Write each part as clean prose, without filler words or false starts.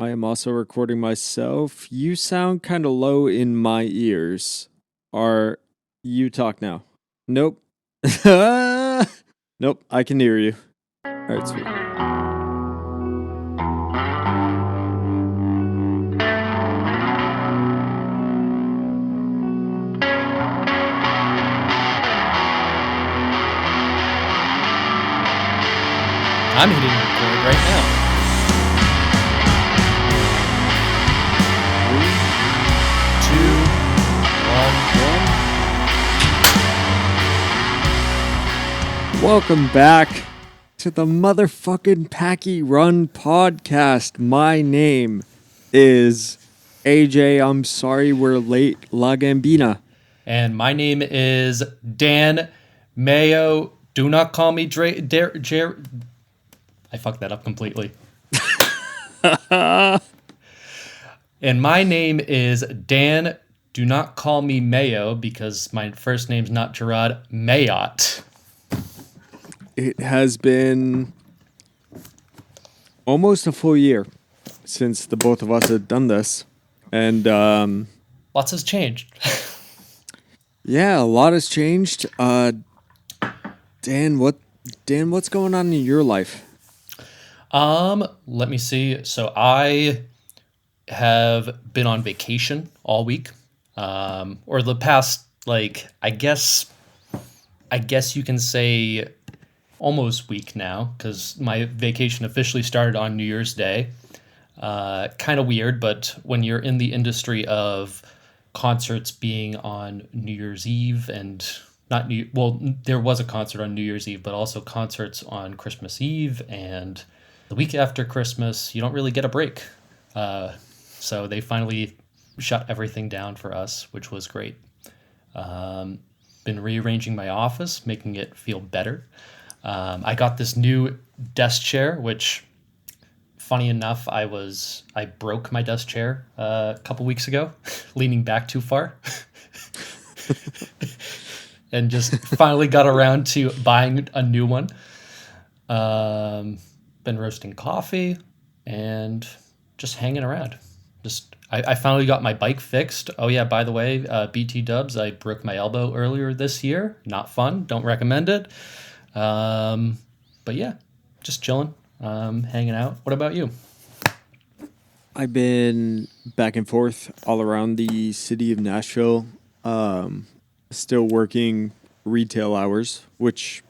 I am also recording myself. You sound kind of low in my ears. Are you talk now? Nope. Nope, I can hear you. All right, sweet. I'm hitting record right now. Three, 2, 1. Welcome back to the motherfucking Packy Run podcast. My name is AJ. I'm sorry we're late, La Gambina. And my name is Dan Mayo. Do not call me I fucked that up completely. And my name is Dan. Do not call me Mayo because my first name's not Gerard Mayott. It has been almost a full year since the both of us had done this. And Lots has changed. yeah, a lot has changed. Dan, what's going on in your life? Let me see. So I have been on vacation all week. Or the past, I guess you can say almost week now, because my vacation officially started on New Year's Day. Kind of weird, but when you're in the industry of concerts being on New Year's Eve and not New, well, there was a concert on New Year's Eve, but also concerts on Christmas Eve and the week after Christmas, you don't really get a break. So they finally shut everything down for us, which was great. Been rearranging my office, making it feel better. I got this new desk chair, which, funny enough, I broke my desk chair a couple weeks ago, leaning back too far, and just finally got around to buying a new one. Been roasting coffee and just hanging around. I finally got my bike fixed. Oh yeah, by the way, BT Dubs, I broke my elbow earlier this year. Not fun. Don't recommend it. But yeah, just chilling, hanging out. What about you? I've been back and forth all around the city of Nashville, still working retail hours, which,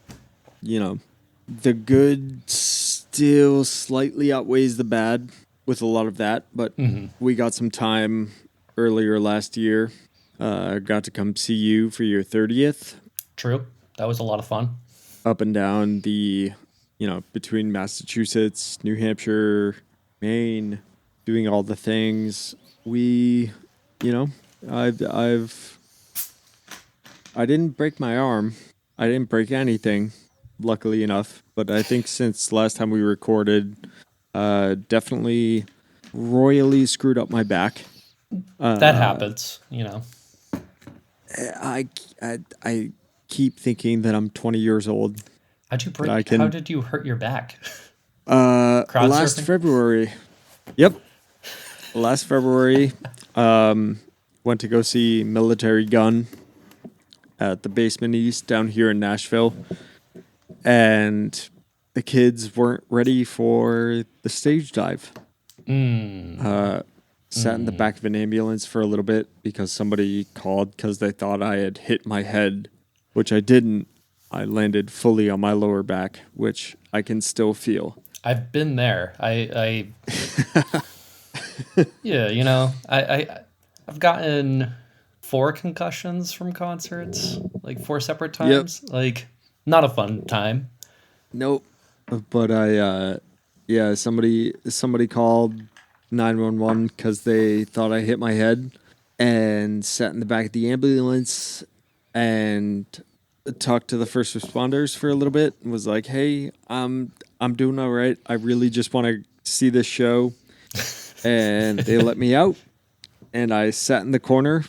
you know, the good still slightly outweighs the bad with a lot of that. But we got some time earlier last year. Got to come see you for your 30th. True. That was a lot of fun. Up and down between Massachusetts, New Hampshire, Maine, doing all the things. We, you know, I didn't break my arm. I didn't break anything, luckily enough. But I think since last time we recorded, definitely royally screwed up my back. That happens, I keep thinking that I'm 20 years old. How'd you break? How did you hurt your back? Last surfing? February. Yep. Last February, went to go see Military Gun at the Basement East down here in Nashville. And the kids weren't ready for the stage dive. Sat in the back of an ambulance for a little bit because somebody called because they thought I had hit my head, which I didn't. I landed fully on my lower back, which I can still feel. I've been there. Yeah, I've gotten 4 concussions from concerts, like 4 separate times. Like, not a fun time. Nope. But somebody called 911 because they thought I hit my head and sat in the back of the ambulance and talked to the first responders for a little bit and was like, "Hey, I'm doing all right. I really just want to see this show." And they let me out and I sat in the corner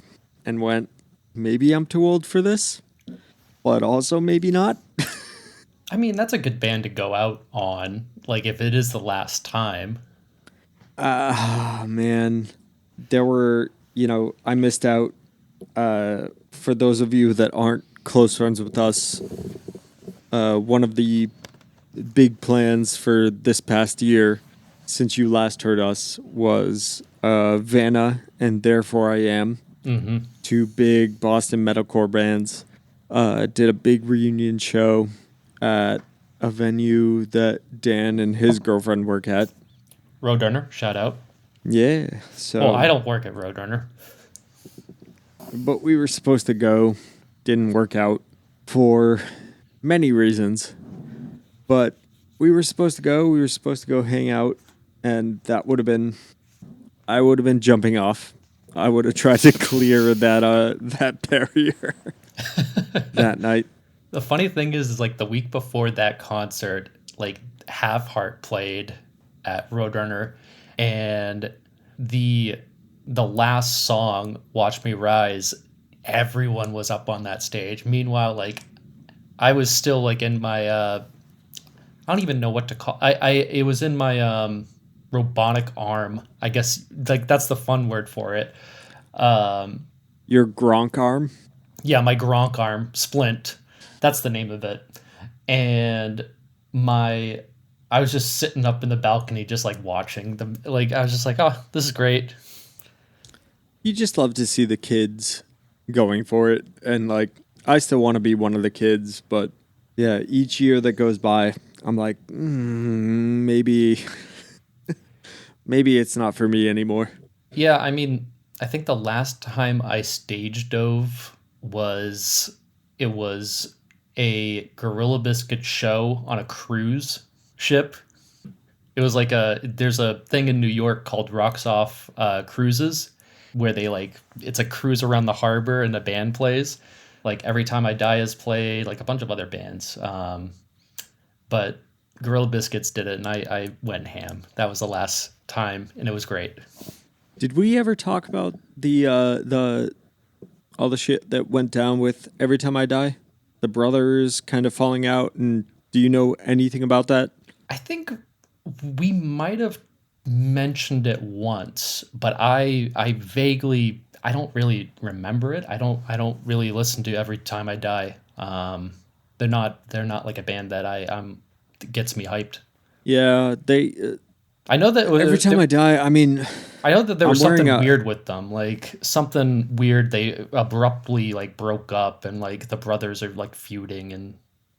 and went, "Maybe I'm too old for this, but also maybe not." I mean, that's a good band to go out on, like if it is the last time. Man, there were, I missed out. For those of you that aren't close friends with us, one of the big plans for this past year, since you last heard us, was Vanna and Therefore I Am, Mm-hmm. two big Boston metalcore bands. Did a big reunion show at a venue that Dan and his girlfriend work at. Roadrunner, shout out. Yeah, Well, I so, don't work at Roadrunner. but we were supposed to go, didn't work out for many reasons, but we were supposed to go. We were supposed to go hang out, and that would have been, I would have been jumping off. I would have tried to clear that barrier that night. The funny thing is like the week before that concert, like Half Heart played at Roadrunner, and the the last song, "Watch Me Rise," everyone was up on that stage. Meanwhile, like I was still like in my I don't even know what to call. I it was in my robotic arm. I guess like that's the fun word for it. Um, Your Gronk arm. yeah, my Gronk arm, Splint. That's the name of it. And my I was just sitting up in the balcony just like watching them. Like I was just like, "Oh, this is great." You just love to see the kids going for it, and like I still want to be one of the kids, but yeah, each year that goes by, I'm like, maybe maybe it's not for me anymore. Yeah, I mean, I think the last time I stage dove was it was a Gorilla Biscuit show on a cruise ship. It was like a there's a thing in New York called Rocks Off Cruises where they like it's a cruise around the harbor and the band plays. Like Every Time I Die is played, like a bunch of other bands. But Gorilla Biscuits did it, and I went ham. That was the last time, and it was great. Did we ever talk about the all the shit that went down with Every Time I Die? The brothers kind of falling out, and do you know anything about that? I think we might have mentioned it once, but I vaguely I don't really remember it. I don't really listen to Every Time I Die. They're not like a band that gets me hyped. Yeah, they I know that Every Time I Die. I mean, I know that there I'm was wearing something a weird with them, like something weird. They abruptly like broke up, and like the brothers are like feuding, and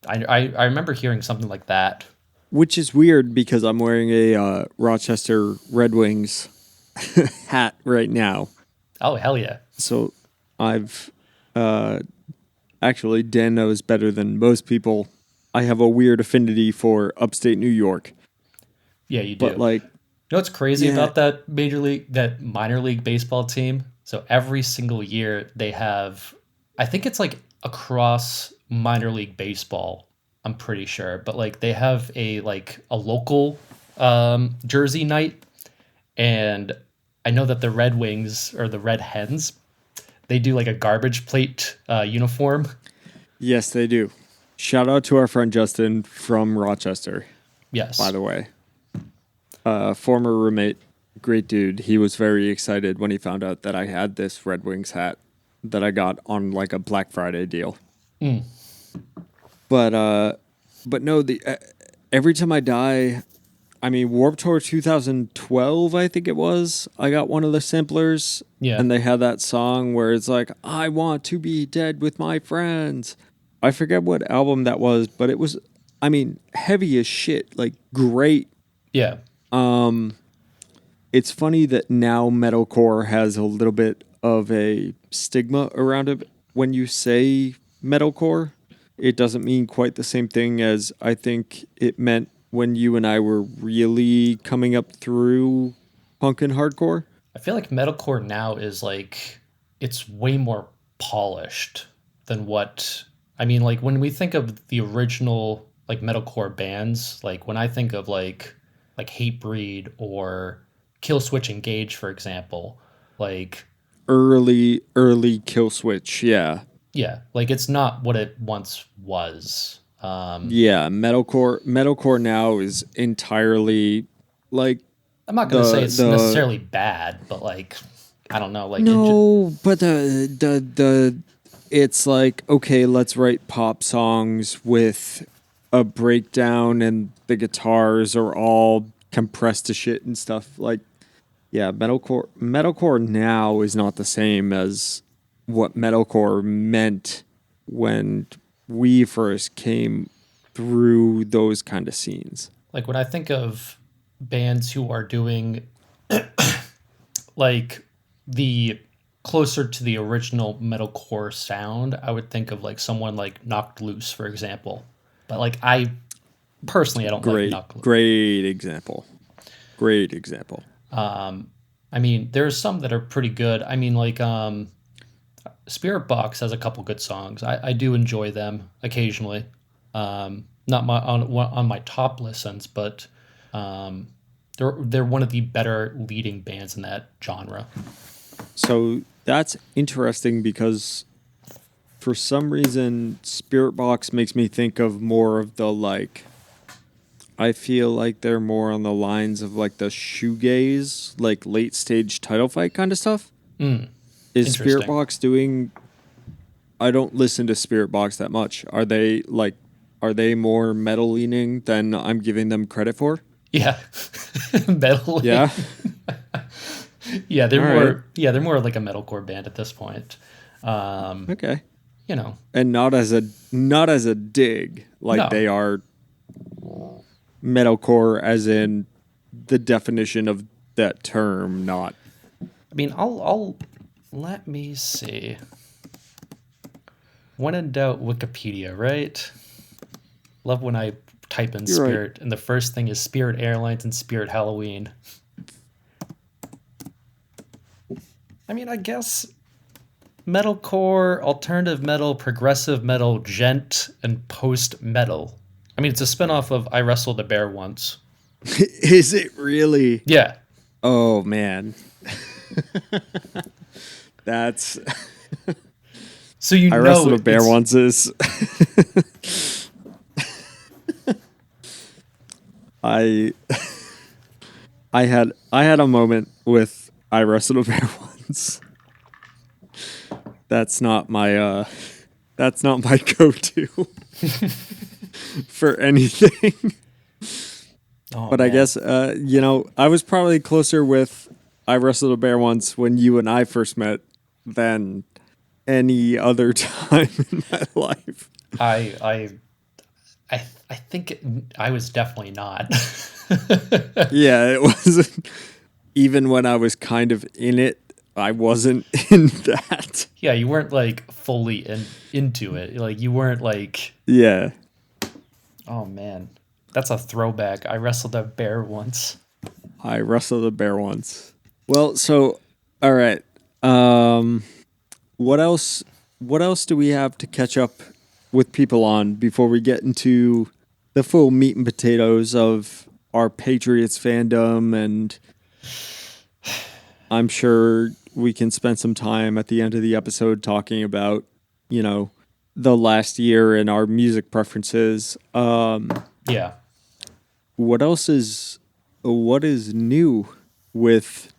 I remember hearing something like that. which is weird because I'm wearing a Rochester Red Wings hat right now. Oh hell yeah, So I've uh, actually, Dan knows better than most people. I have a weird affinity for upstate New York, yeah you do. but like, You know what's crazy yeah, about that minor league baseball team? So every single year they have, I think it's like across minor league baseball. I'm pretty sure, but like they have a local jersey night, and I know that the Red Wings or the Red Hens they do like a garbage plate uniform. yes, they do. Shout out to our friend Justin from Rochester, by Yes. the way. Former roommate, great dude. He was very excited when he found out that I had this Red Wings hat that I got on like a Black Friday deal. Mm. But no, the Every Time I Die, I mean Warped Tour 2012, I think it was. I got one of the samplers, Yeah. and they had that song where it's like, "I want to be dead with my friends." I forget what album that was, but it was, I mean, heavy as shit, like great. Yeah. It's funny that now metalcore has a little bit of a stigma around it. When you say metalcore, it doesn't mean quite the same thing as I think it meant when you and I were really coming up through punk and hardcore. I feel like metalcore now is like it's way more polished than what I mean. Like when we think of the original like metalcore bands, like when I think of like Hatebreed or Killswitch Engage, for example, like Early kill switch, yeah. yeah, like it's not what it once was. Yeah, metalcore now is entirely like I'm not gonna say it's The necessarily bad, but like I don't know, like it. No, but the it's like, okay, let's write pop songs with a breakdown and the guitars are all compressed to shit and stuff. Like, yeah, metalcore now is not the same as what metalcore meant when we first came through those kind of scenes. Like when I think of bands who are doing like the closer to the original metalcore sound, I would think of like someone like Knocked Loose, for example. But like I personally, I don't like Great, Knocked Loose. great example. Great example. I mean, there's some that are pretty good. I mean, like Spirit Box has a couple good songs. I do enjoy them occasionally. Not my on my top listens, but they're one of the better leading bands in that genre. So that's interesting because for some reason, Spirit Box makes me think of more of the like. I feel like they're more on the lines of like the shoegaze, like late stage title fight kind of stuff. Is Spirit Interesting. Box doing? I don't listen to Spirit Box that much. Are they like? Are they more metal leaning than I'm giving them credit for? Yeah, metal. Yeah. Yeah, they're All right. more. Yeah, they're more like a metalcore band at this point. Um, Okay. you know, And not as a dig like no. they are metalcore as in the definition of that term, not. I mean, I'll let me see. When in doubt, Wikipedia, right? Love when I type in You're right. Spirit, and the first thing is Spirit Airlines and Spirit Halloween. I mean, I guess metalcore, alternative metal, progressive metal, gent, and post metal. I mean, it's a spinoff of I Wrestled a Bear Once. Is it really? Yeah. Oh man. That's So you I know wrestled a bear it's once is I I had a moment with I wrestled a bear once. That's not my that's not my go-to for anything. oh But I man. guess I was probably closer with I wrestled a bear once when you and I first met than any other time in my life. I I I think I was definitely not. Yeah, it wasn't even when I was kind of in it, I wasn't in that. Yeah, you weren't like fully into it. Like you weren't like, Yeah, oh man, that's a throwback. I wrestled a bear once. I wrestled a bear once. Well, so all right. Um what else do we have to catch up with people on before we get into the full meat and potatoes of our Patriots fandom, and I'm sure we can spend some time at the end of the episode talking about, you know, the last year and our music preferences. Yeah. What else is what is new with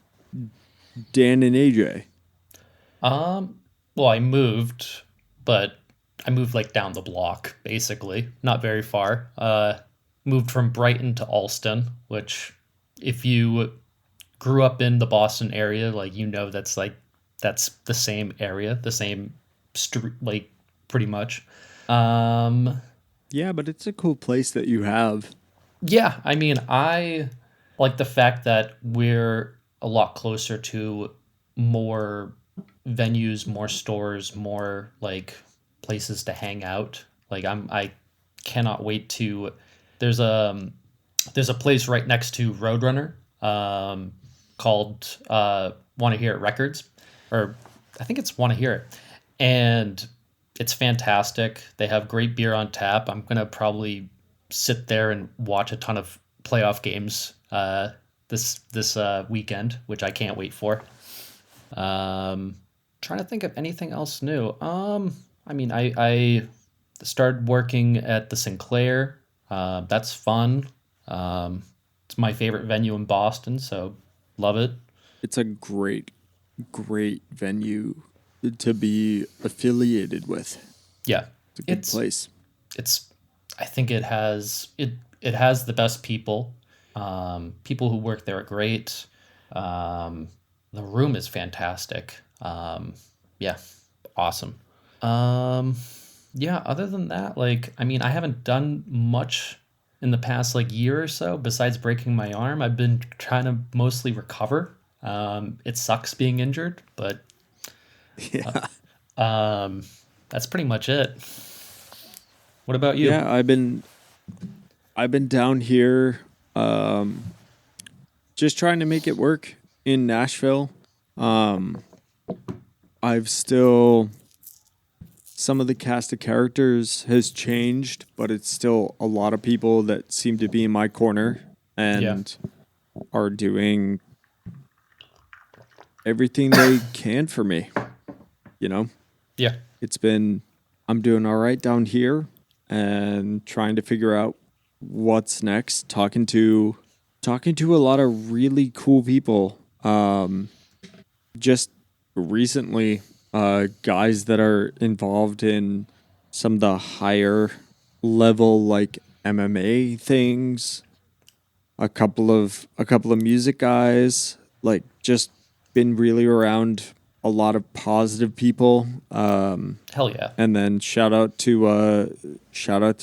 Dan and AJ? Well, I moved, but I moved like down the block, basically, not very far. Moved from Brighton to Alston, which, if you grew up in the Boston area, like that's the same area, the same street, like pretty much. Um, Yeah, but it's a cool place that you have. yeah, I mean, I like the fact that we're a lot closer to more venues, more stores, more like places to hang out. Like I cannot wait to there's a there's a place right next to Roadrunner called Want to Hear It Records, or I think it's Want to Hear It. And it's fantastic. They have great beer on tap. I'm going to probably sit there and watch a ton of playoff games this weekend, which I can't wait for. Um, trying to think of anything else new. I mean, I started working at the Sinclair. That's fun. Um, It's my favorite venue in Boston, so love it. It's a great venue to be affiliated with. Yeah, It's a good it's place. it's. I think it has the best people. People who work there are great. Um, the room is fantastic. Yeah, awesome. Um, yeah. Other than that, like, I mean, I haven't done much in the past like year or so besides breaking my arm. I've been trying to mostly recover. It sucks being injured, but Yeah. um, that's pretty much it. What about you? Yeah, I've been down here um just trying to make it work in Nashville. Um I've still some of the cast of characters has changed, but it's still a lot of people that seem to be in my corner Yeah, and are doing everything they can for me, you know? yeah, It's been I'm doing all right down here and trying to figure out what's next, talking to a lot of really cool people. Just recently, guys that are involved in some of the higher level like MMA things, a couple of music guys, like just been really around a lot of positive people. hell yeah. And then shout out to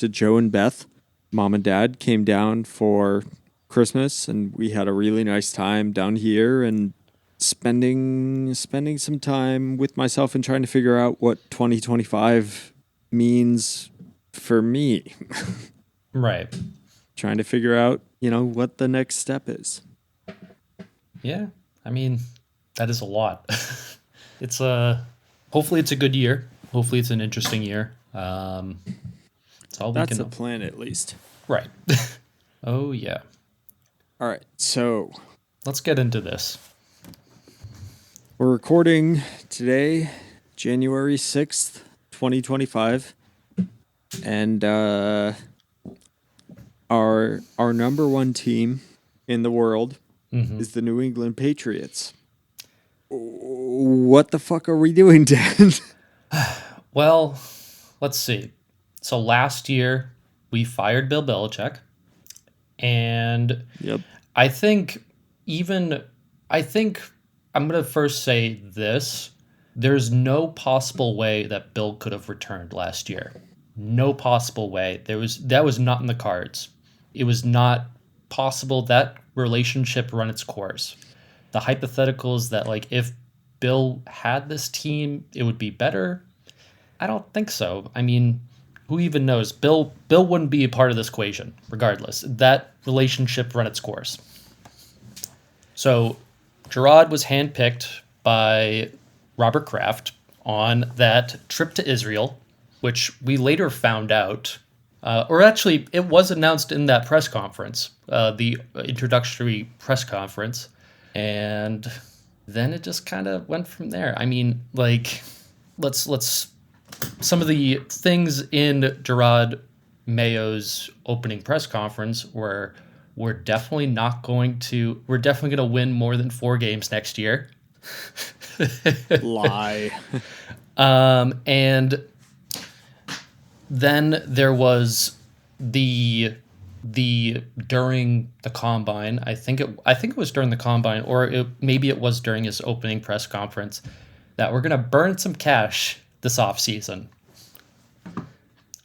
Joe and Beth. Mom and Dad came down for Christmas and we had a really nice time down here and spending some time with myself and trying to figure out what 2025 means for me. Right. Trying to figure out, what the next step is. Yeah. I mean, that is a lot. It's a hopefully it's a good year. Hopefully it's an interesting year. It's all we That's can. the plan at least. Right. Oh yeah. All right. So, Let's get into this. we're recording today, January 6th, 2025, and our number one team in the world Hmm. is the New England Patriots. What the fuck are we doing, Dan? Well, let's see. So last year we fired Bill Belichick, and Yep. I think even I think I'm gonna first say this. There's no possible way that Bill could have returned last year. No possible way. That was not in the cards. It was not possible that relationship run its course. The hypothetical is that like if Bill had this team, it would be better. I don't think so. I mean, who even knows? Bill wouldn't be a part of this equation, regardless. That relationship run its course. So Gerard was handpicked by Robert Kraft on that trip to Israel, which we later found out, or actually, it was announced in that press conference, the introductory press conference, and then it just kind of went from there. I mean, like, let's some of the things in Gerard Mayo's opening press conference were we're definitely going to win more than 4 games next year. Lie. And then there was the during the combine. I think it was during the combine, or maybe it was during his opening press conference that we're gonna burn some cash this off season.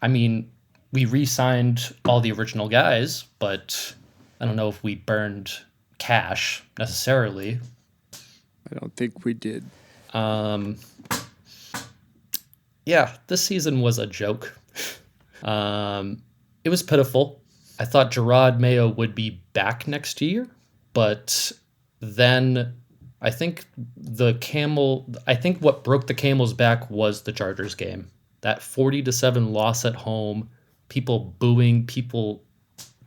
I mean, we re-signed all the original guys, but I don't know if we burned cash necessarily. I don't think we did. Yeah, this season was a joke. It was pitiful. I thought Gerard Mayo would be back next year, but then I think what broke the camel's back was the Chargers game. That 40-7 loss at home, people booing, people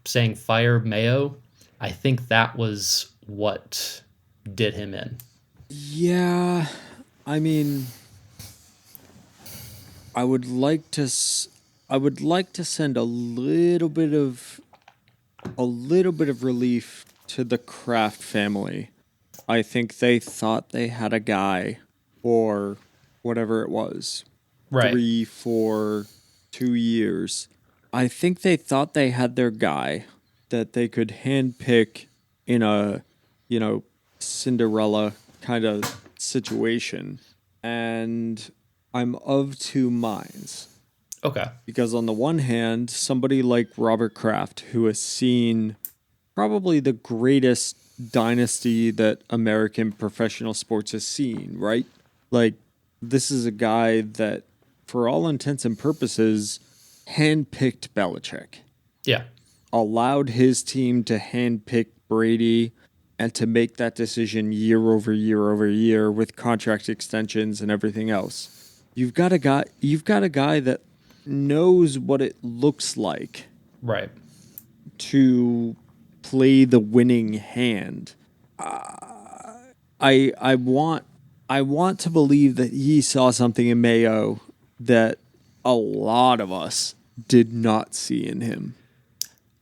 saying fire Mayo. I think that was what did him in. Yeah, I mean, I would like to. I would like to send a little bit of relief to the Kraft family. I think they thought they had a guy for whatever it was, Right. 3, 4, 2 years. I think they thought they had their guy that they could handpick in a, you know, Cinderella kind of situation. And I'm of two minds. Okay. Because on the one hand, somebody like Robert Kraft, who has seen probably the greatest dynasty that American professional sports has seen, right? Like, this is a guy that, for all intents and purposes, handpicked Belichick, Yeah. allowed his team to handpick Brady and to make that decision year over year over year with contract extensions and everything else. You've got a guy that knows what it looks like Right. to play the winning hand. I want to believe that he saw something in Mayo that a lot of us did not see in him.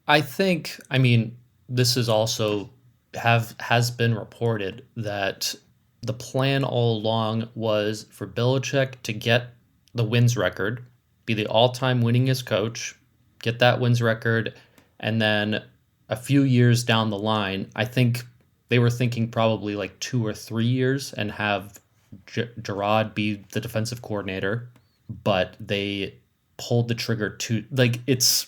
I think, I mean, this is also have has been reported that the plan all along was for Belichick to get the wins record, be the all-time winningest coach, get that wins record, and then a few years down the line, I think they were thinking probably like 2 or 3 years and have Gerard be the defensive coordinator, but they pulled the trigger too like it's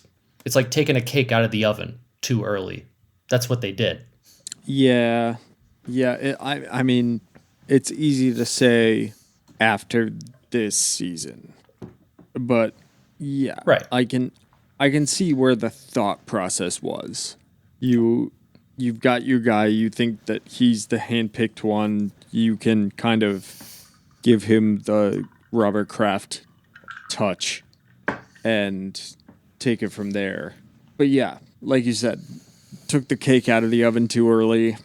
like taking a cake out of the oven too early. That's what they did. Yeah, yeah. I mean, it's easy to say after this season, but yeah, Right. I can I can see where the thought process was. You you've got your guy. You think that he's the handpicked one. You can kind of give him the Robert Kraft touch and take it from there. But yeah, like you said, took the cake out of the oven too early.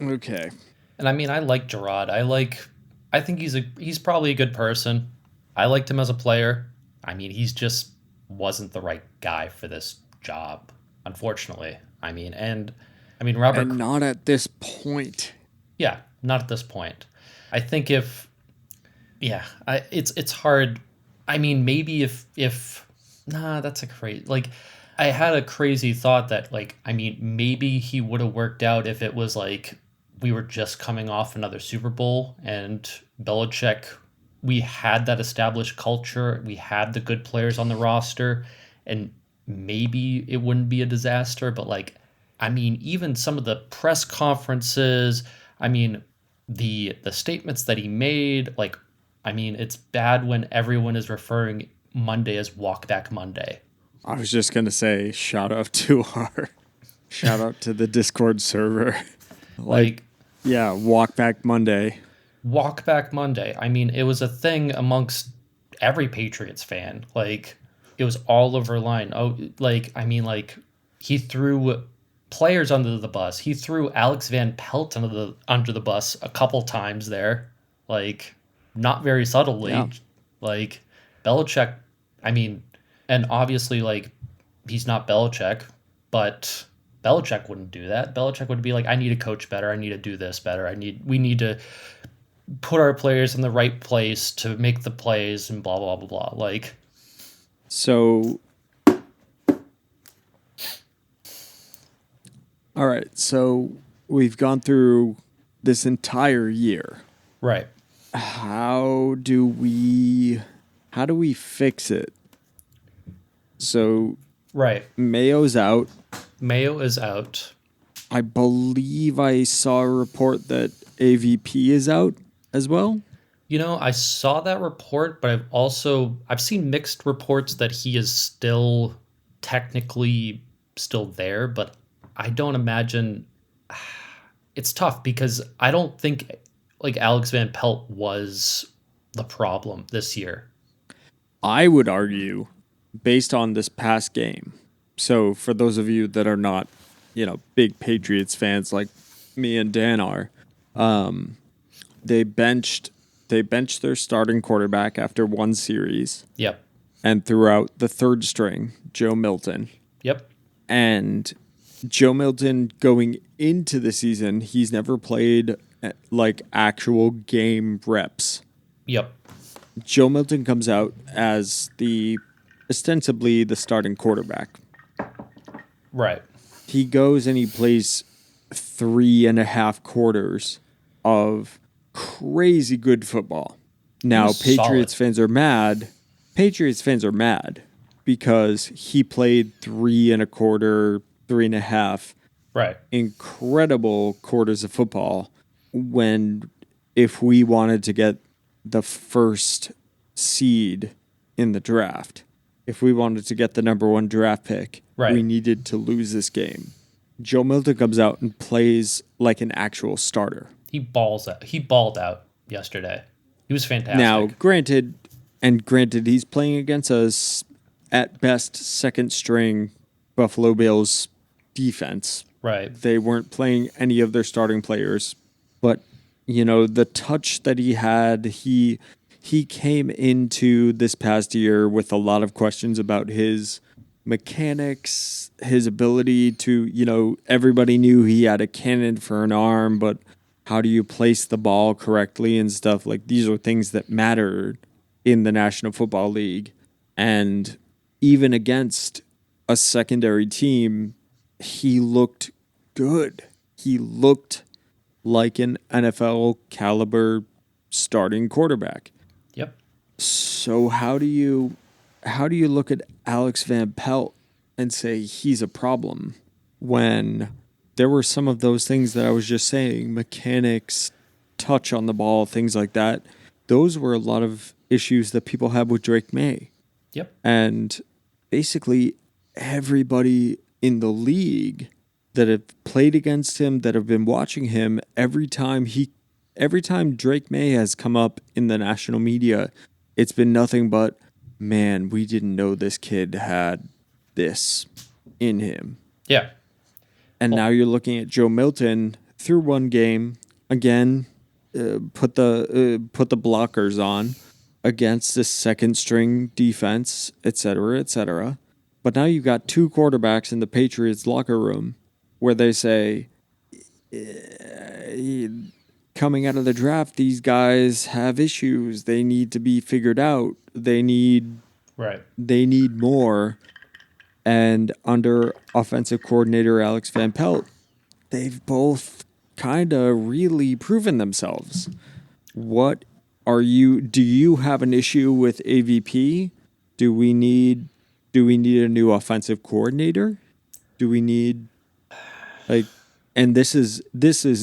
Okay. And I mean, I like Gerard. I think he's probably a good person. I liked him as a player. I mean, he's just wasn't the right guy for this job, unfortunately. I mean Robert. And not at this point. Yeah, not at this point. I think if yeah, it's hard. I mean, maybe if nah, that's a crazy like. I had a crazy thought that like I mean maybe he would have worked out if it was like we were just coming off another Super Bowl and Belichick we had that established culture, we had the good players on the roster, and maybe it wouldn't be a disaster. But like, I mean, even some of the press conferences, I mean, the statements that he made, like, I mean, it's bad when everyone is referring Monday as Walk Back Monday. I was just gonna say shout out to the Discord server. Like, Like, yeah, walk back Monday. Walk Back Monday. I mean, it was a thing amongst every Patriots fan. Like, it was all over line. Oh, like, I mean, like, he threw players under the bus. He threw Alex Van Pelt under the bus a couple times there. Like, not very Yeah. subtly. Like, Belichick, I mean, and obviously, like, he's not Belichick, but Belichick wouldn't do that. Belichick would be like, I need to coach better. I need to do this better. We need to put our players in the right place to make the plays and blah blah blah blah. Like, So, all right. So we've gone through this entire year. right, How do we how do we fix it? So right. Mayo's out. Mayo is out. I believe I saw a report that AVP is out as well. You know, I saw that report, but I've seen mixed reports that he is still technically still there, but I don't imagine it's tough because I don't think like Alex Van Pelt was the problem this year. I would argue, based on this past game. So, for those of you that are not, big Patriots fans like me and Dan are, they benched they benched their starting quarterback after one series Yep. and threw out the third string, Joe Milton. Yep. And Joe Milton going into the season, he's never played like actual game reps. Yep. Joe Milton comes out as the ostensibly the starting quarterback. Right. He goes and he plays 3.5 quarters of crazy good football. He Now, was solid. Patriots fans are mad. Patriots fans are mad because he played 3.25, 3.5 Right. incredible quarters of football when if we wanted to get the first seed in the draft, if we wanted to get the number one draft pick, we Right. needed to lose this game. Joe Milton comes out and plays like an actual starter. He balls out. He balled out yesterday. He was Now, fantastic. granted, he's playing against us at best second string Buffalo Bills defense. Right. They weren't playing any of their starting players, but the touch that he had, he came into this past year with a lot of questions about his mechanics, his ability to, everybody knew he had a cannon for an arm, but how do you place the ball correctly and stuff? Like these are things that mattered in the National Football League. And even against a secondary team, he looked good. He looked like an NFL caliber starting quarterback. Yep. So how do you look at Alex Van Pelt and say he's a problem when there were some of those things that I was just saying, mechanics, touch on the ball, things like that. Those were a lot of issues that people have with Drake May. Yep. And basically everybody in the league that have played against him, that have been watching him, every time Drake May has come up in the national media, it's been nothing but, man, we didn't know this kid had this in him. Yeah. And Well, now you're looking at Joe Milton through one game again, put the blockers on against this second string defense, et cetera, et cetera. But now you've got two quarterbacks in the Patriots locker room where they say, coming out of the draft, these guys have issues. They need to be figured out. They need right. they need more. And under offensive coordinator Alex Van Pelt, they've both kind of really proven themselves. What do you have an issue with AVP? Do we need do we need a new offensive coordinator? Do we need like and this is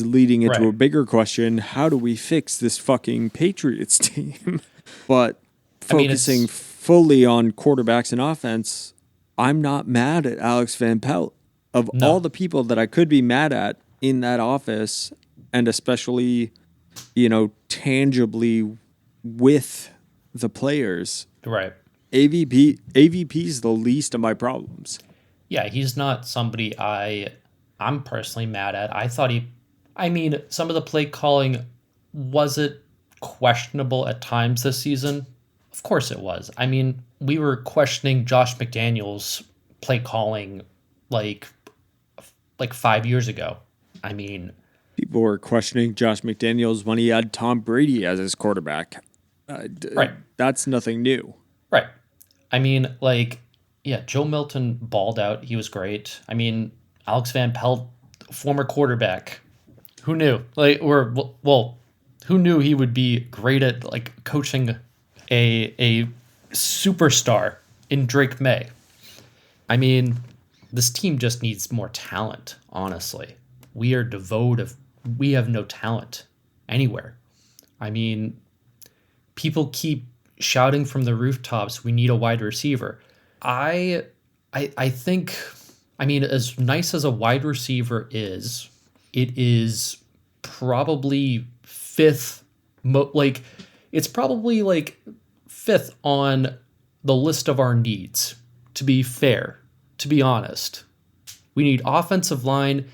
leading into a Right. bigger question, how do we fix this fucking Patriots team? But I mean, focusing it's fully on quarterbacks and offense, I'm not mad at Alex Van Pelt. Of all no. the people that I could be mad at in that office, and especially, tangibly with the players, Right. AVP is the least of my problems. Yeah, he's not somebody I'm personally mad at. I thought he I mean, some of the play calling, was it questionable at times this season? Of course it was. I mean, we were questioning Josh McDaniels play calling like 5 years ago. I mean, People were questioning Josh McDaniels when he had Tom Brady as his quarterback. right. That's nothing new. Right. I mean, yeah, Joe Milton balled out. He was great. I mean, Alex Van Pelt, former quarterback. Who knew? Well, who knew he would be great at coaching a superstar in Drake May? I mean, this team just needs more talent, honestly. We are devoid of we have no talent anywhere. I mean, people keep shouting from the rooftops, we need a wide receiver. I I think I mean, as nice as a wide receiver is, it is probably fifth it's probably fifth on the list of our needs, to be fair, to be honest. We need offensive line,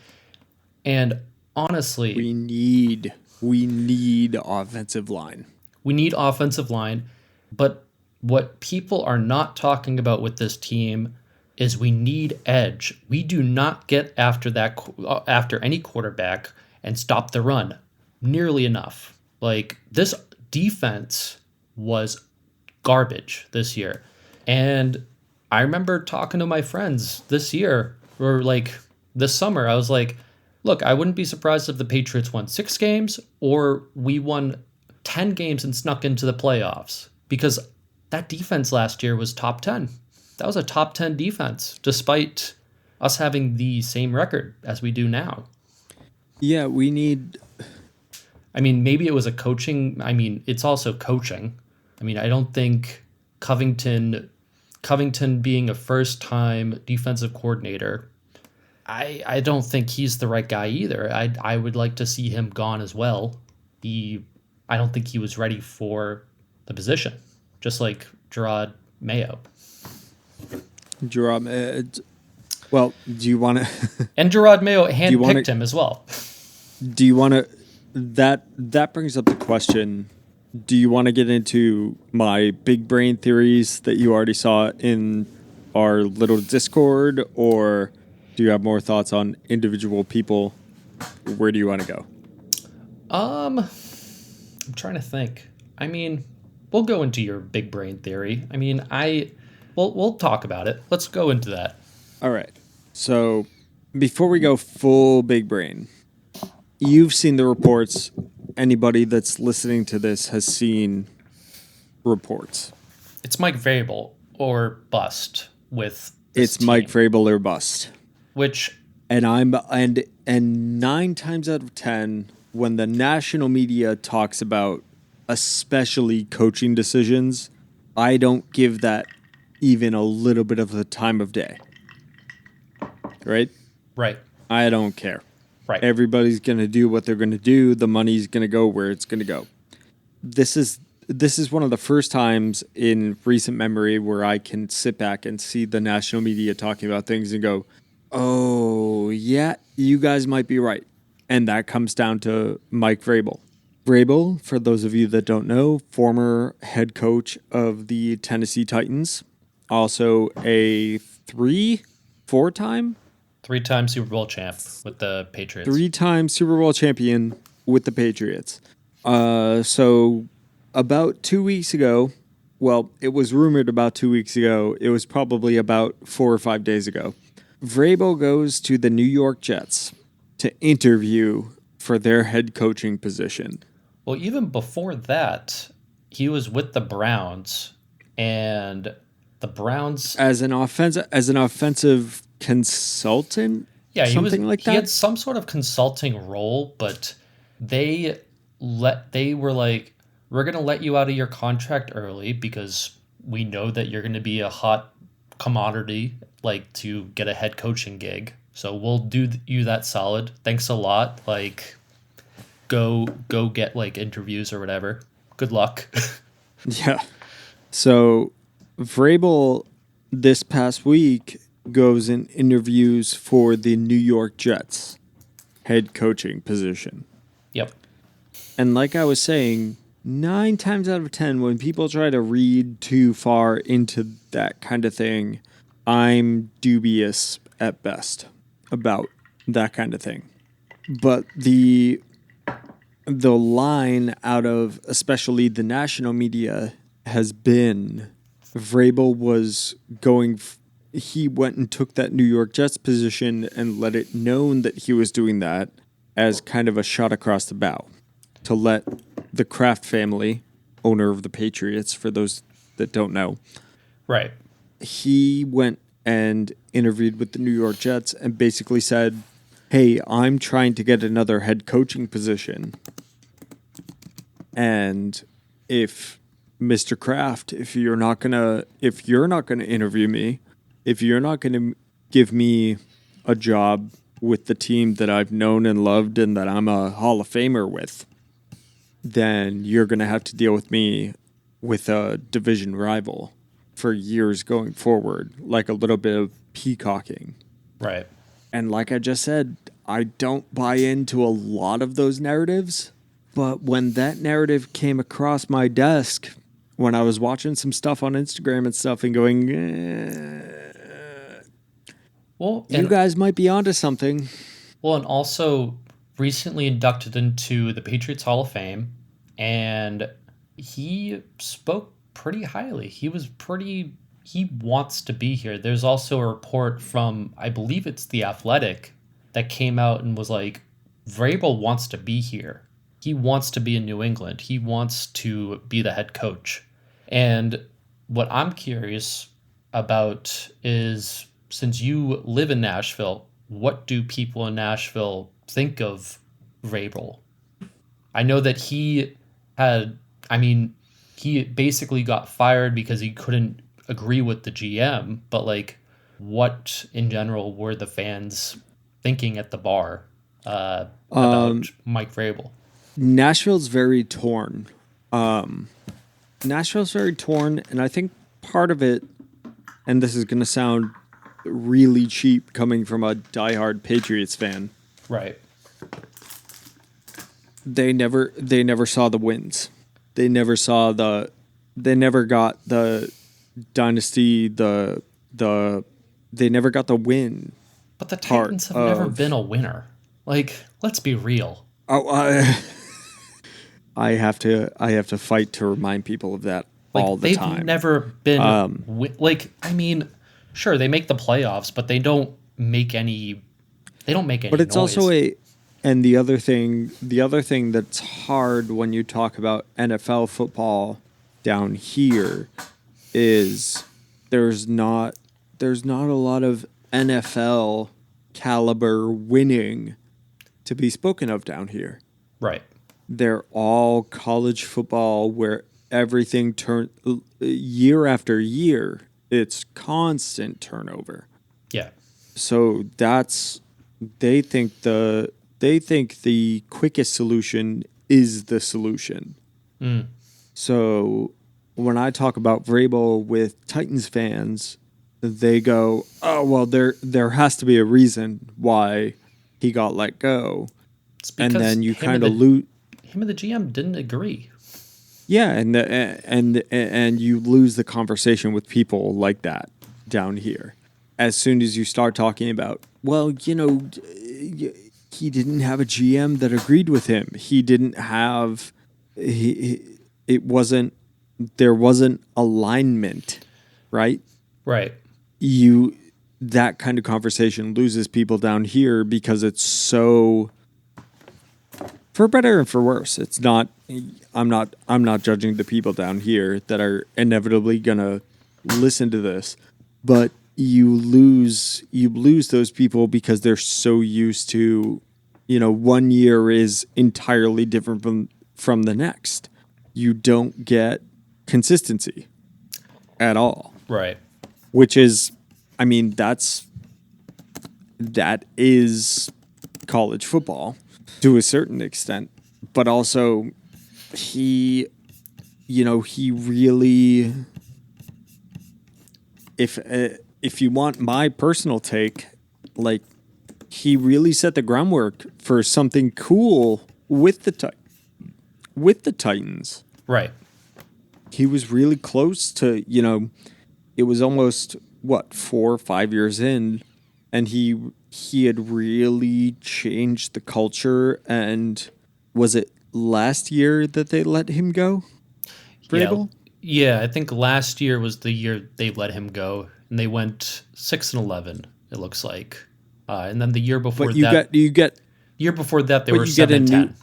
and honestly, We need offensive line. we need offensive line, but what people are not talking about with this team, is we need edge. We do not get after any quarterback and stop the run nearly enough. Like this defense was garbage this year. And I remember talking to my friends this year or like this summer. I was like, look, I wouldn't be surprised if the Patriots won 6 games or we won 10 games and snuck into the playoffs because that defense last year was top 10. That was a top 10 defense, despite us having the same record as we do now. Yeah, we need. I mean, maybe it was a coaching. I mean, it's also coaching. I mean, I don't think Covington being a first time defensive coordinator, I don't think he's the right guy either. I would like to see him gone as well. I don't think he was ready for the position, just like Gerard Mayo. Jerome, well, do you want to? And Gerard Mayo you wanna- handpicked him as well. Do you want to? That brings up the question. Do you want to get into my big brain theories that you already saw in our little Discord, or do you have more thoughts on individual people? Where do you want to go? I'm trying to think. I mean, we'll go into your big brain theory. I mean, we'll talk about it. Let's go into that. All right. So before we go full big brain, you've seen the reports. Anybody that's listening to this has seen reports. It's Mike Vrabel or bust with this It's Mike team, Vrabel or bust. which And 9 times out of 10, when the national media talks about especially coaching decisions, I don't give that even a little bit of the time of day. Right? right, I don't care. right, Everybody's going to do what they're going to do. The money's going to go where it's going to go. This is one of the first times in recent memory where I can sit back and see the national media talking about things and go, "Oh, yeah, you guys might be right." And that comes down to Mike Vrabel. Vrabel, for those of you that don't know, former head coach of the Tennessee Titans, also a 4-time 3-time Super Bowl champ with the Patriots. 3-time Super Bowl champion with the Patriots. So about 2 weeks ago, well, it was rumored about 2 weeks ago. It was probably about 4 or 5 days ago. Vrabel goes to the New York Jets to interview for their head coaching position. Well, even before that, he was with the Browns, and the Browns. As an offensive consultant, Yeah, something like he had that. some sort of consulting role, but they were like, we're gonna let you out of your contract early because we know that you're gonna be a hot commodity, like to get a head coaching gig. So we'll do you that solid. Thanks a lot. Like, go get like interviews or whatever. Good luck. Yeah. So Vrabel this past week goes and interviews for the New York Jets head coaching position. Yep. And like I was saying, 9 times out of 10, when people try to read too far into that kind of thing, I'm dubious at best about that kind of thing. But the line out of especially the national media has been Vrabel was going. He went and took that New York Jets position and let it known that he was doing that as kind of a shot across the bow to let the Kraft family, owner of the Patriots, for those that don't know, Right. he went and interviewed with the New York Jets and basically said, "Hey, I'm trying to get another head coaching position. And if Mr. Kraft, if you're not going to interview me, if you're not going to give me a job with the team that I've known and loved and that I'm a Hall of Famer with, then you're going to have to deal with me with a division rival for years going forward, like a little bit of peacocking." Right. And like I just said, I don't buy into a lot of those narratives. But when that narrative came across my desk, when I was watching some stuff on Instagram and stuff and going, Well, You and guys might be onto something. and also recently inducted into the Patriots Hall of Fame, and he spoke pretty highly. He wants to be here. There's also a report from, I believe it's The Athletic, that came out and was like, Vrabel wants to be here. He wants to be in New England. He wants to be the head coach. And what I'm curious about is, since you live in Nashville, what do people in Nashville think of Vrabel? I know that had, I mean, he basically got fired because he couldn't agree with the GM, but like, what in general were the fans thinking at the bar about Mike Vrabel? Nashville's very torn. Nashville's very torn, and I think part of it, and this is going to sound really cheap coming from a diehard Patriots fan, Right, they never saw the wins. They never saw the they never got the dynasty the they never got the win but the part Titans have never been of. a winner. Like, let's be real. Oh, I have to fight to remind people of that all Like, the they've time. never been like, I mean, sure, they make the playoffs, but they don't make But any it's also noise. a and the other thing that's hard when you talk about NFL football down here is there's not there's not a lot of NFL caliber winning to be spoken of down here. Right. They're all college football where everything turn year after year. It's constant turnover. Yeah. So that's they think the quickest solution is the solution. Mm. So when I talk about Vrabel with Titans fans, they go, "Oh well, there has to be a reason why he got let go," It's and because then you kind of him and the GM didn't agree. yeah, and you lose the conversation with people like that down here. As soon as you start talking about, well, he didn't have a GM that agreed with him. He didn't have it wasn't there wasn't alignment, right? Right. You that kind of conversation loses people down here because it's so for better and for worse. It's not I'm not judging the people down here that are inevitably going to listen to this, but you lose those people because they're so used to, one year is entirely different from the next. You don't get consistency at all, Right. which is, I mean, that is college football to a certain extent, but also he, he really, if you want my personal take, like he really set the groundwork for something cool with the Titans. Right. He was really close to, it was almost what 4 or 5 years in, and he had really changed the culture. And was it last year that they let him go, Yeah. Vrabel? Yeah. I think last year was the year they let him go, and they went 6-11. It looks like, and then the But they were you get seven a and new 10.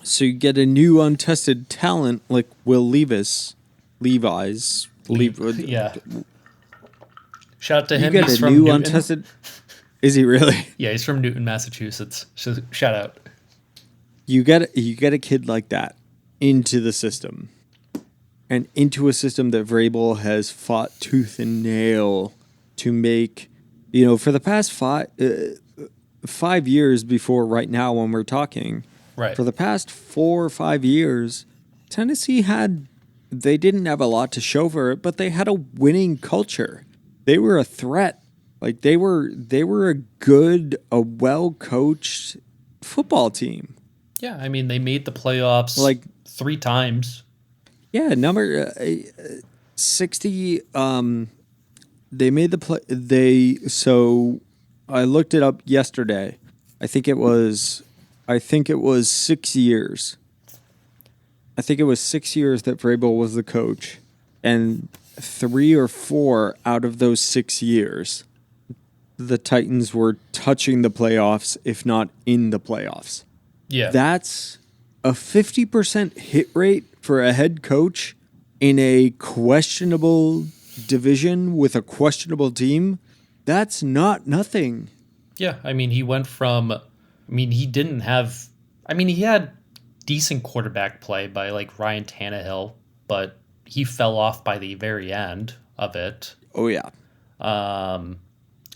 so you get a new untested talent like Will Levis, Yeah. Shout out to you him. get He's a from new Newton. untested. Is he really? Yeah, he's from Newton, Massachusetts. So shout out. You get a kid like that into the system, and into a system that Vrabel has fought tooth and nail to make. For the past 5 years before right now when we're talking, Right. for the past 4 or 5 years, Tennessee they didn't have a lot to show for it, but they had a winning culture. They were a threat. Like they were a well coached football team. Yeah, I mean, they made the playoffs Like 3 times. yeah, number 60. They made the play. They so I looked it up yesterday. I think it was I think it was 6 years. I think it was 6 years that Vrabel was the coach, and 3 or 4 out of those 6 years the Titans were touching the playoffs, if not in the playoffs. Yeah. That's a 50% hit rate for a head coach in a questionable division with a questionable team. That's not nothing. Yeah, I mean, he went from. I mean, he didn't have. I mean, he had decent quarterback play by like Ryan Tannehill, but he fell off by the very end of it. Oh, yeah.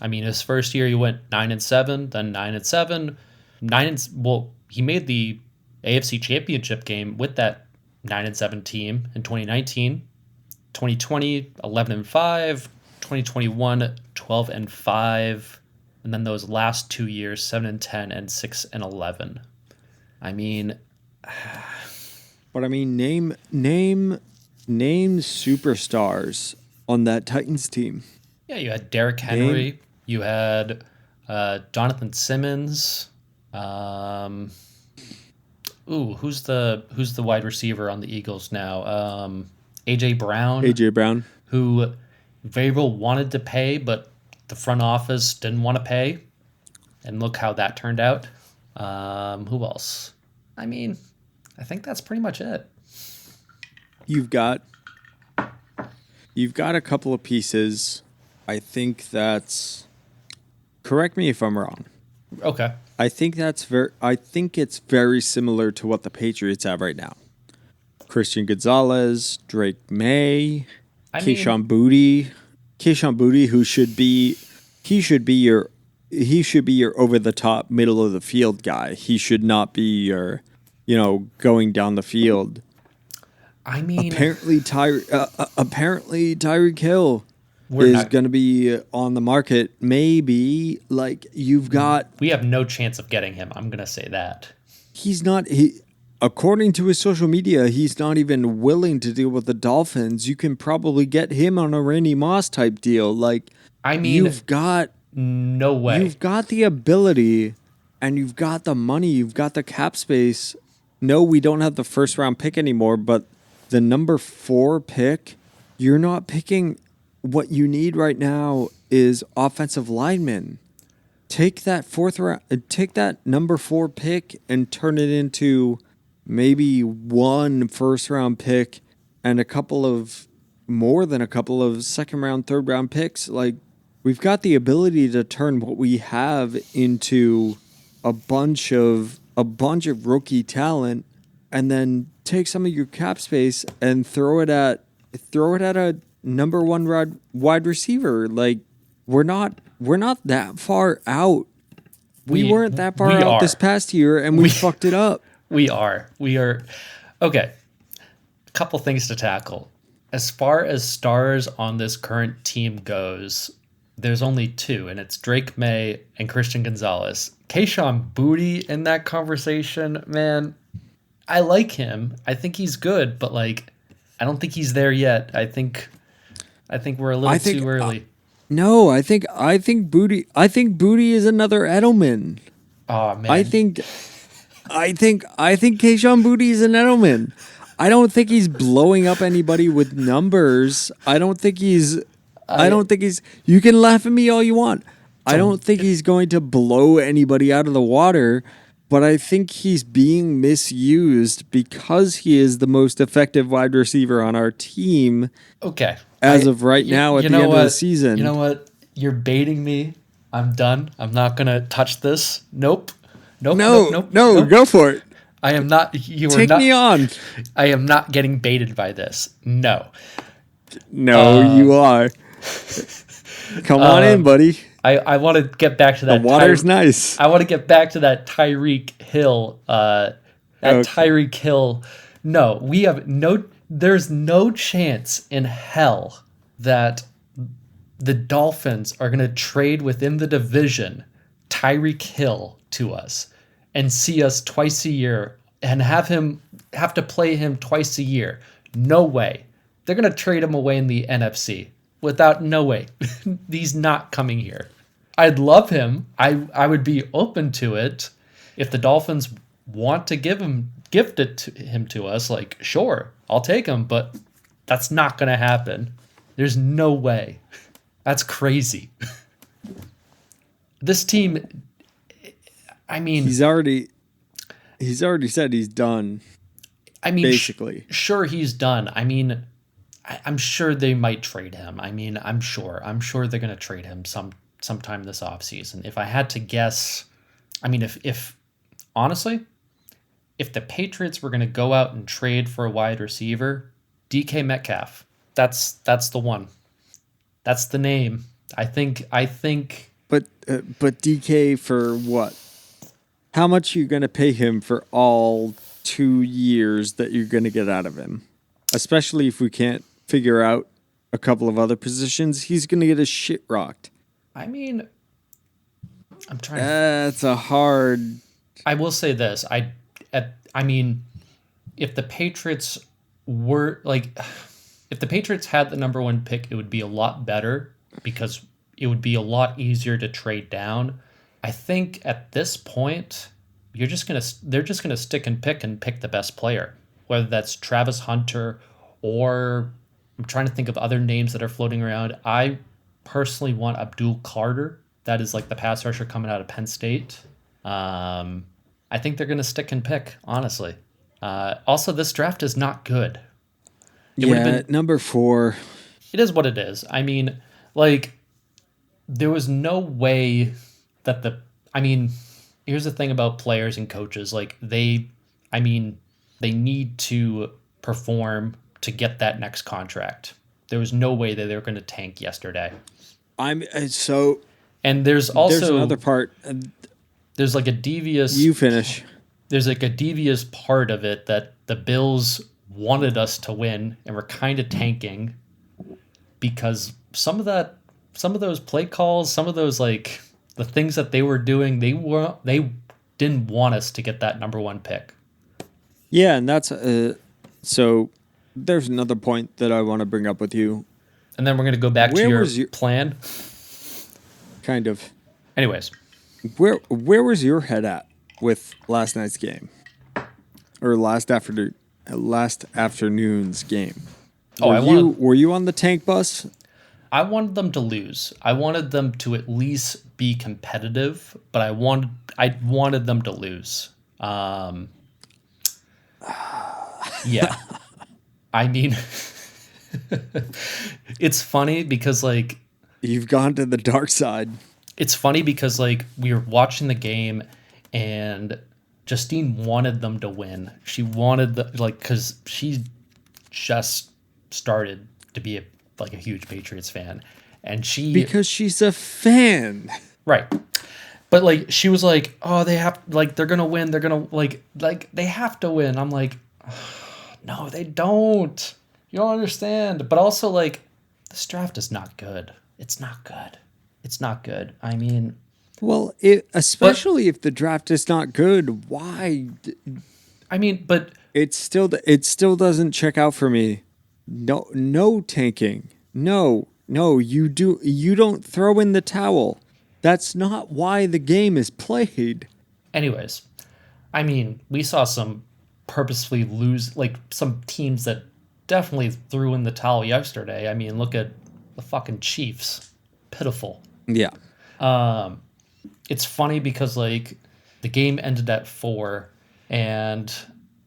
I mean, his first year he went 9-7, then 9-7, well, he made the AFC Championship game with that 9-7 team in 2019. 2020, 11-5, 2021, 12-5, and then those last 2 years, 7-10 and 6-11. I mean, But I mean, name superstars on that Titans team. yeah, you had Derrick Henry, you had Jonathan Simmons. Who's the wide receiver on the Eagles now? AJ Brown. AJ Brown. Who Vrabel wanted to pay, but the front office didn't want to pay, and look how that turned out. Who else? I mean, I think that's pretty much it. You've got a couple of pieces. I think that's, correct me if I'm wrong. Okay. I think it's very similar to what the Patriots have right now. Christian Gonzalez, Drake May, Kayshon Boutte, who should be your over the top middle of the field guy. He should not be your, going down the field. I mean, apparently Tyreek Hill is going to be on the market. Maybe we have no chance of getting him. I'm going to say that. He's not. According to his social media, he's not even willing to deal with the Dolphins. You can probably get him on a Randy Moss type deal. I mean, you've got no way. You've got the ability, and you've got the money. You've got the cap space. No, we don't have the first round pick anymore, but the number 4 pick, you're not picking. What you need right now is offensive linemen. Take that number 4 pick and turn it into maybe 1 first round pick and more than a couple of second round, third round picks. We've got the ability to turn what we have into a bunch of rookie talent, and then take some of your cap space and throw it at a number 1 wide receiver. We're not that far out. We weren't that far out this past year, and we fucked it up. We are. Okay. A couple things to tackle. As far as stars on this current team goes, there's only 2, and it's Drake May and Christian Gonzalez. Kayshon Boutte in that conversation, man, I like him. I think he's good, but I don't think he's there yet. I think we're a little too early. No, I think Boutte is another Edelman. Oh man. I think Kayshon Boutte is an Edelman. I don't think he's blowing up anybody with numbers. I don't think he's. You can laugh at me all you want. I don't think he's going to blow anybody out of the water, but I think he's being misused because he is the most effective wide receiver on our team. Okay. As of right now, at the end of the season. You know what? You're baiting me. I'm done. I'm not gonna touch this. Nope. No, go for it. I am not. Take me on. I am not getting baited by this. No. No, you are. Come on in, buddy. I want to get back to that. The water's nice. I want to get back to that Tyreek Hill. Tyreek Hill. No, we have no. There's no chance in hell that the Dolphins are going to trade within the division Tyreek Hill to us and see us twice a year and have to play him twice a year. No way. They're going to trade him away in the NFC. No way. He's not coming here. I'd love him. I would be open to it if the Dolphins want to gift it to him to us. Like, sure, I'll take him, but that's not going to happen. There's no way. That's crazy. This team, I mean, He's already said he's done, basically. sure he's done. I mean, I'm sure they might trade him. I mean, I'm sure they're going to trade him sometime this offseason. If I had to guess, I mean, if honestly, if the Patriots were going to go out and trade for a wide receiver, DK Metcalf, that's the one. That's the name. I think But DK for what? How much are you going to pay him for all 2 years that you're going to get out of him? Especially if we can't figure out a couple of other positions, he's going to get his shit rocked. I mean, I'm trying to That's a hard. I will say this. I mean, if the Patriots were like, if the Patriots had the number one pick, it would be a lot better because it would be a lot easier to trade down. I think at this point, they're just gonna stick and pick the best player, whether that's Travis Hunter or I'm trying to think of other names that are floating around. I personally want Abdul Carter. That is like the pass rusher coming out of Penn State. I think they're going to stick and pick, honestly. Also, this draft is not good. It would have Yeah, been. number 4. It is what it is. I mean, like, there was no way that the. I mean, here's the thing about players and coaches. Like, I mean, they need to perform to get that next contract. There was no way that they were going to tank yesterday. I'm so. And there's There's another also part. there's like a devious You finish. there's like a devious part of it that the Bills wanted us to win and were kind of tanking because some of those play calls, some of those like the things that they were doing, they didn't want us to get that number one pick. Yeah, and that's so. There's another point that I want to bring up with you. And then we're gonna go back to Where your was your plan. kind of Anyways, where was your head at with last night's game or last afternoon's game? oh, Were you on the tank bus? I wanted them to lose. I wanted them to at least be competitive, but I wanted them to lose. Yeah. I mean, it's funny because like You've gone to the dark side. it's funny because like we were watching the game and Justine wanted them to win. She wanted the like because she just started to be a huge Patriots fan, and Because she's a fan. right. But like she was like, oh, they have like they're gonna win. They're gonna like they have to win. I'm like, no, they don't. You don't understand. But also like this draft is not good. It's not good. It's not good. I mean, Well, but especially if the draft is not good, why? but It still doesn't check out for me. No, no tanking. No, you don't throw in the towel. That's not why the game is played. anyways, I mean, we saw some purposefully lose like some teams that definitely threw in the towel yesterday. I mean, look at the fucking Chiefs. Pitiful. Yeah. It's funny because like the game ended at 4 and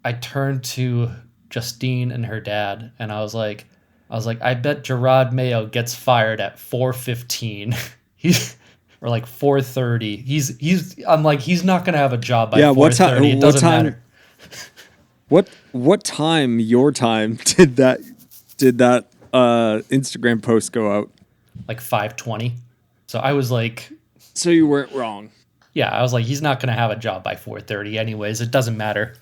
I turned to Justine and her dad and I was like I bet Gerard Mayo gets fired at 4:15. He's or like 4:30. I'm like he's not going to have a job by Yeah, 4:30. It what doesn't time matter. what time your time did that Instagram post go out? Like 5:20. So I was like So you weren't wrong. yeah, I was like he's not going to have a job by 4:30 anyways. It doesn't matter.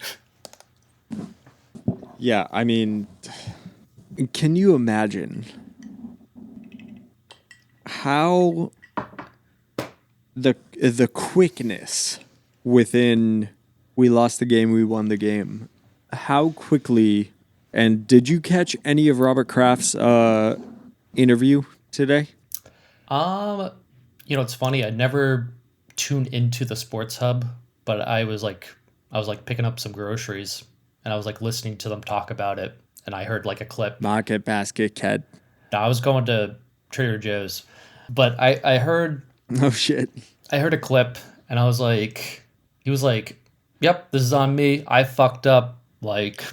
Yeah, I mean, can you imagine how the quickness within we lost the game, we won the game. How quickly and did you catch any of Robert Kraft's interview today? Um It's funny. I never tune into the Sports Hub, but I was like picking up some groceries, and I was like listening to them talk about it, and I heard like a clip. Market basket cat. Now, I was going to Trader Joe's, but Oh shit. I heard a clip, and he was like, "Yep, this is on me. I fucked up." Like,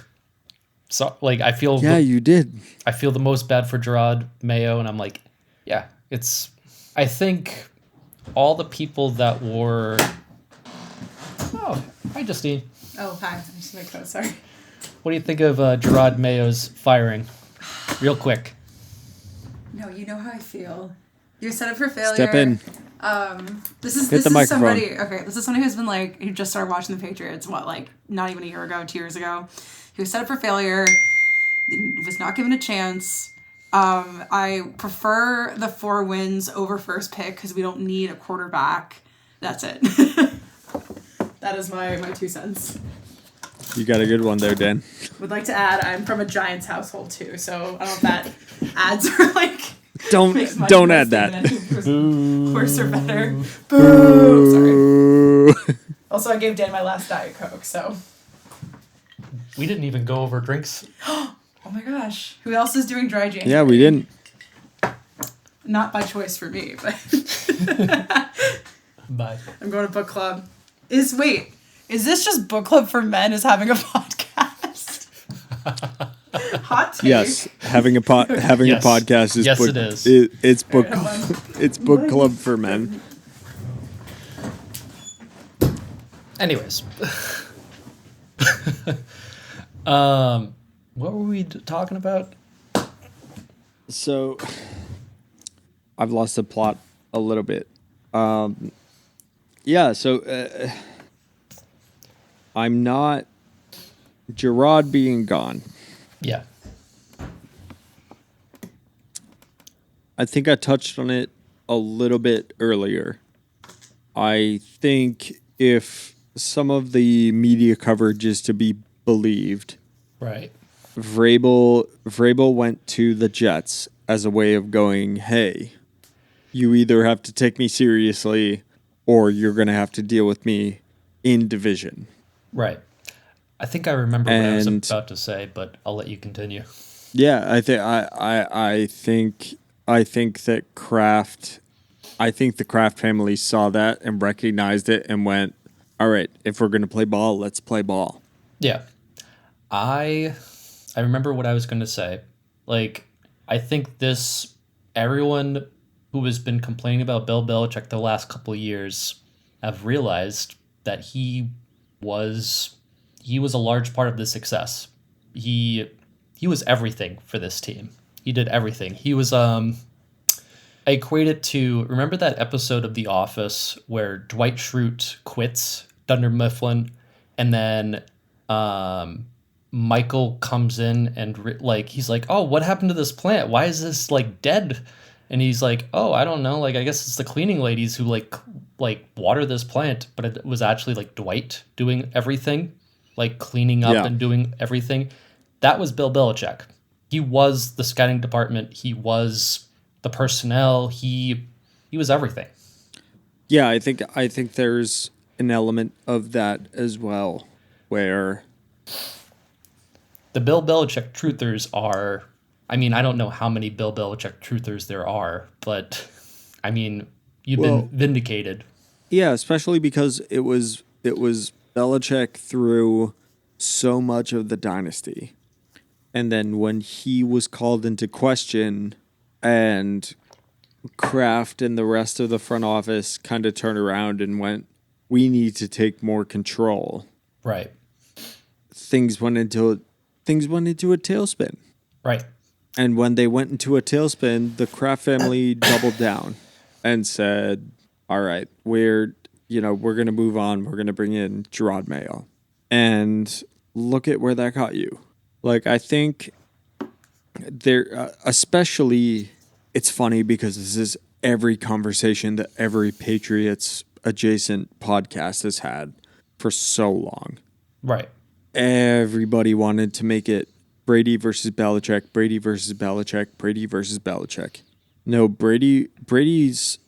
so like Yeah, you did. I feel the most bad for Gerard Mayo, and I'm like, yeah, it's. I think all the people that were. Oh, hi, Justine. Oh, hi. I'm just my coat. Sorry. What do you think of Gerard Mayo's firing? Real quick. No, you know how I feel. You're set up for failure. Step in. This is Hit the microphone. somebody. Okay, this is somebody who's been like who just started watching the Patriots. What, like not even a year ago, 2 years ago. He was set up for failure. Was not given a chance. I prefer the 4 wins over first pick because we don't need a quarterback. That's it. That is my 2 cents. You got a good one there, Dan. Would like to add, I'm from a Giants household too, so I don't know if that adds or like. Don't add that. Worse or better. Boo! Sorry. Also, I gave Dan my last Diet Coke, so. We didn't even go over drinks. Oh my gosh. Who else is doing dry January? Yeah, we didn't. Not by choice for me, but. Bye. I'm going to book club. Is this just book club for men is having a podcast? Hot take. Yes, having a Yes. podcast is Yes, book, it is. It's book Alright, hold on. it's book club for men. Anyways. What were we talking about? So I've lost the plot a little bit. Yeah, so I'm not Gerard being gone. Yeah. I think I touched on it a little bit earlier. I think if some of the media coverage is to be believed, Right. Vrabel went to the Jets as a way of going, hey, you either have to take me seriously or you're going to have to deal with me in division. Right. I think I remember what I was And- about to say, but I'll let you continue. Yeah, I think that the Kraft family saw that and recognized it and went, all right, if we're going to play ball, let's play ball. Yeah. I remember what I was going to say. Like, I think everyone who has been complaining about Bill Belichick the last couple of years have realized that he was a large part of the success. He was everything for this team. He did everything. He was I equate it to, remember that episode of The Office where Dwight Schrute quits Dunder Mifflin, and then Michael comes in and he's like, "Oh, what happened to this plant? Why is this like dead?" And he's like, "Oh, I don't know. Like, I guess it's the cleaning ladies who like water this plant." But it was actually like Dwight doing everything, like cleaning up Yeah. and doing everything. That was Bill Belichick. He was the scouting department. He was the personnel. He was everything. Yeah, I think there's an element of that as well, where The Bill Belichick truthers are, I mean, I don't know how many Bill Belichick truthers there are, but I mean, you've been vindicated. yeah, especially because it was Belichick through so much of the dynasty, and then when he was called into question, and Kraft and the rest of the front office kind of turned around and went, "We need to take more control." Right. Things went into a tailspin. Right. And when they went into a tailspin, the Kraft family doubled down and said, "All right, we're going to move on. We're going to bring in Gerard Mayo." And look at where that got you. Like, I think there, especially, it's funny because this is every conversation that every Patriots adjacent podcast has had for so long. Right. Everybody wanted to make it Brady versus Belichick, Brady versus Belichick, Brady versus Belichick. No, Brady's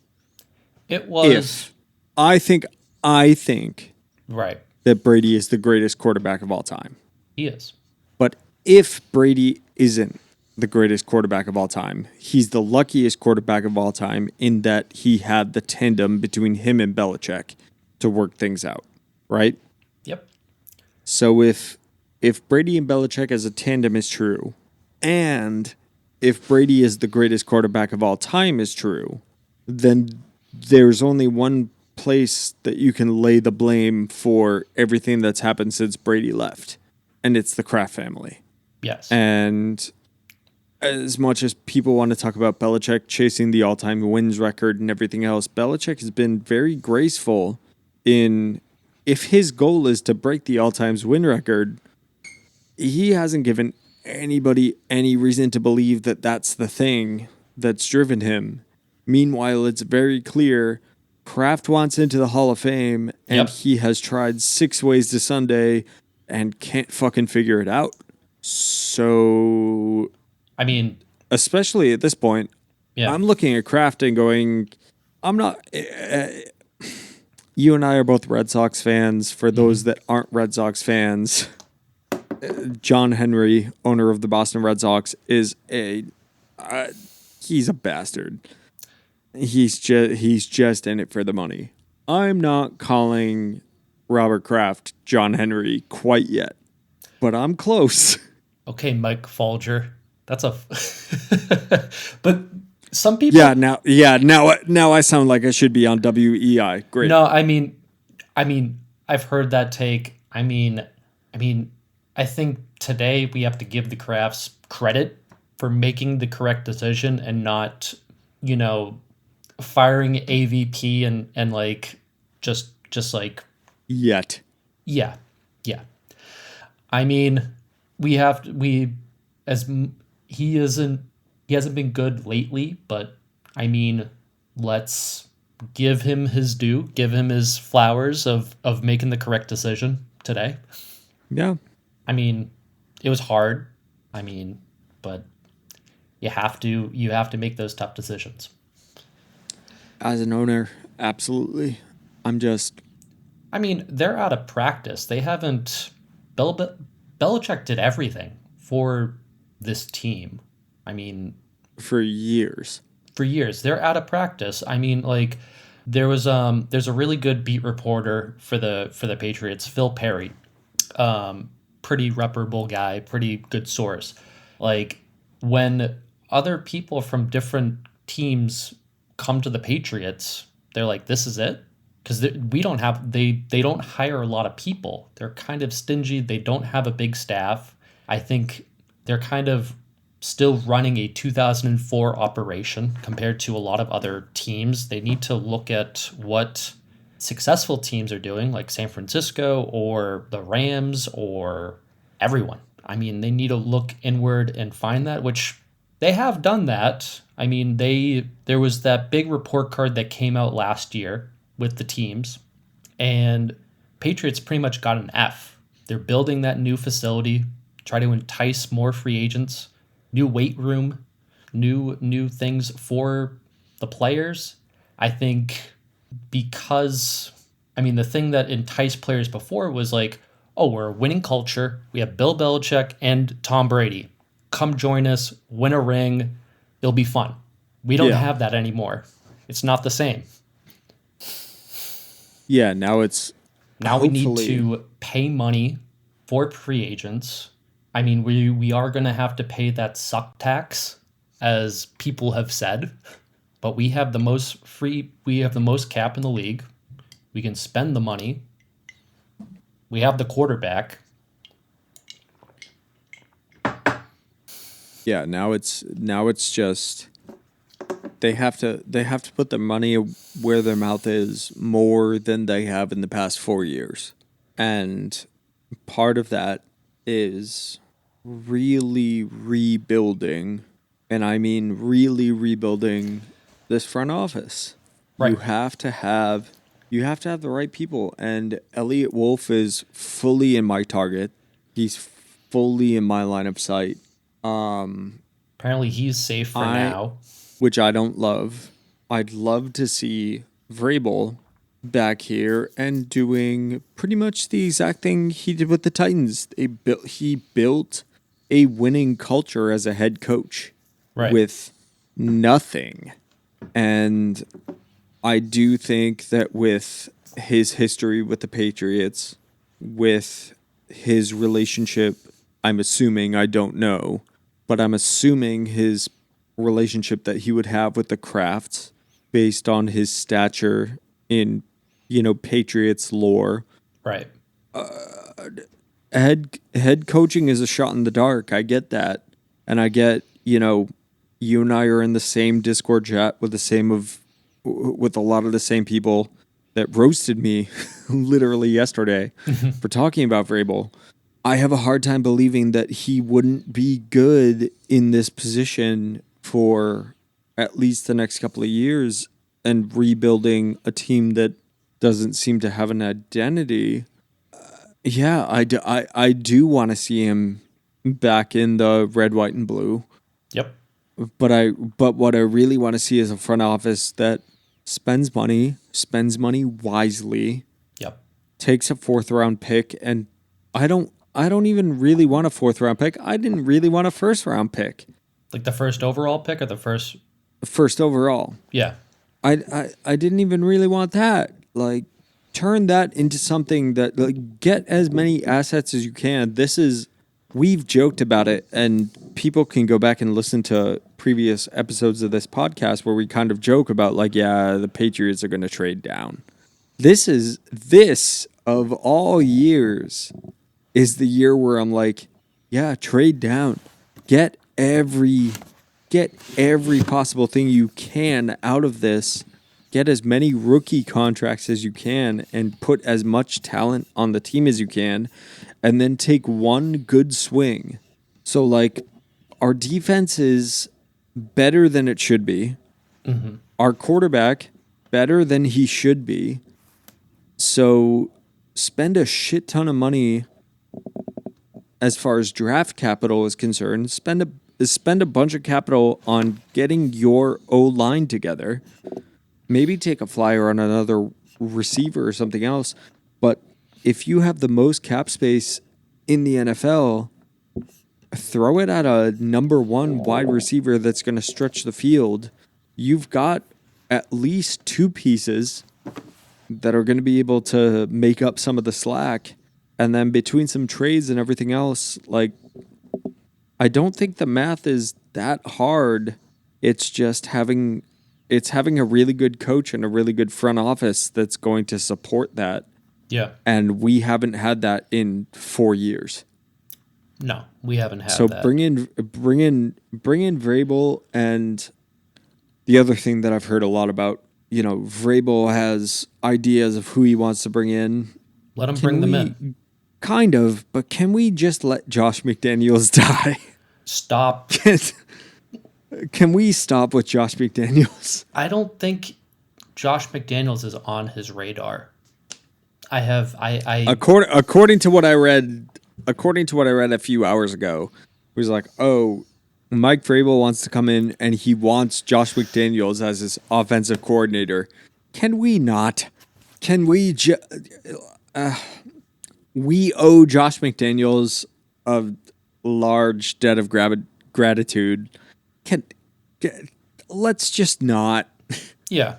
It was If I think right. that Brady is the greatest quarterback of all time. He is. But if Brady isn't the greatest quarterback of all time, he's the luckiest quarterback of all time in that he had the tandem between him and Belichick to work things out, right? Yep. So if Brady and Belichick as a tandem is true, and if Brady is the greatest quarterback of all time is true, then there's only one place that you can lay the blame for everything that's happened since Brady left, and it's the Kraft family. Yes. And as much as people want to talk about Belichick chasing the all-time wins record and everything else, Belichick has been very graceful in, if his goal is to break the all-time win record, he hasn't given anybody any reason to believe that that's the thing that's driven him. Meanwhile, it's very clear Kraft wants into the Hall of Fame, and Yep. he has tried 6 ways to Sunday and can't fucking figure it out. So, I mean, especially at this point, yeah. I'm looking at Kraft and going, I'm not. You and I are both Red Sox fans. For those that aren't Red Sox fans, John Henry, owner of the Boston Red Sox, is he's a bastard. He's just in it for the money. I'm not calling Robert Kraft John Henry quite yet, but I'm close. Okay, Mike Folger. That's a. But some people. Now I sound like I should be on WEI. Great. No, I mean, I've heard that take. I mean, I think today we have to give the Crafts credit for making the correct decision and not, you know, firing AVP and like just like Yet. yeah, yeah. I mean, we have we as he hasn't been good lately, but I mean, let's give him his due, give him his flowers of making the correct decision today. Yeah. I mean, it was hard. I mean, but you have to make those tough decisions. As an owner, absolutely. I'm just I mean, they're out of practice. They haven't. Belichick did everything for this team. I mean, for years. for years. They're out of practice. I mean, like there's a really good beat reporter for the Patriots, Phil Perry. Pretty reputable guy, pretty good source. Like when other people from different teams come to the Patriots, they're like, "This is it," because we don't have they don't hire a lot of people. They're kind of stingy. They don't have a big staff. I think they're kind of still running a 2004 operation compared to a lot of other teams. They need to look at what successful teams are doing, like San Francisco or the Rams or everyone. I mean, they need to look inward and find that, which they have done that. I mean, there was that big report card that came out last year with the teams, and Patriots pretty much got an F. They're building that new facility, try to entice more free agents, new weight room, new things for the players. I think because I mean the thing that enticed players before was like, oh, we're a winning culture. We have Bill Belichick and Tom Brady. Come join us, win a ring. It'll be fun. We don't Yeah. have that anymore. It's not the same. Yeah, now it's Now we need hopefully to pay money for free agents. I mean, we are going to have to pay that suck tax, as people have said, but we have the most cap in the league. We can spend the money. We have the quarterback. yeah, now it's just they have to put their money where their mouth is more than they have in the past 4 years. And part of that is really rebuilding, and I mean really rebuilding this front office. Right. You have to have the right people, and Elliot Wolf is fully in my target. He's fully in my line of sight. Apparently he's safe for I now. which I don't love. I'd love to see Vrabel back here and doing pretty much the exact thing he did with the Titans. He built a winning culture as a head coach Right. with nothing. And I do think that with his history with the Patriots, with his relationship, I'm assuming, I don't know, but I'm assuming his relationship that he would have with the Crafts based on his stature in, Patriots lore. Right. Head coaching is a shot in the dark. I get that. And I get, you and I are in the same Discord chat with a lot of the same people that roasted me literally yesterday for talking about Vrabel. I have a hard time believing that he wouldn't be good in this position for at least the next couple of years and rebuilding a team that doesn't seem to have an identity. Yeah, I do want to see him back in the red, white, and blue. Yep. But what I really want to see is a front office that spends money wisely, Yep. takes a fourth round pick, and I don't even really want a fourth round pick. I didn't really want a first round pick. Like the first overall pick or the First overall. Yeah. I didn't even really want that. Like, turn that into something that, like, get as many assets as you can. We've joked about it, and people can go back and listen to previous episodes of this podcast where we kind of joke about, like, yeah, the Patriots are going to trade down. This of all years is the year where I'm like, yeah, trade down. Get every possible thing you can out of this. Get as many rookie contracts as you can and put as much talent on the team as you can, and then take one good swing. So, like, our defense is better than it should be. Our quarterback better than he should be. So spend a shit ton of money as far as draft capital is concerned. Spend a bunch of capital on getting your O-line together. Maybe take a flyer on another receiver or something else. But if you have the most cap space in the NFL, throw it at a number one wide receiver that's going to stretch the field. You've got at least two pieces that are going to be able to make up some of the slack. And then between some trades and everything else, like, I don't think the math is that hard. It's just having a really good coach and a really good front office that's going to support that. Yeah. And we haven't had that in 4 years. No, we haven't had So that. bring in Vrabel. And the other thing that I've heard a lot about, Vrabel has ideas of who he wants to bring in. Let him bring them in. Kind of, but can we just let Josh McDaniels die? Stop. Can we stop with Josh McDaniels? I don't think Josh McDaniels is on his radar. According to what I read a few hours ago, it was like, oh, Mike Vrabel wants to come in and he wants Josh McDaniels as his offensive coordinator. Can we not? Can we we owe Josh McDaniels a large debt of gratitude. Let's just not. Yeah.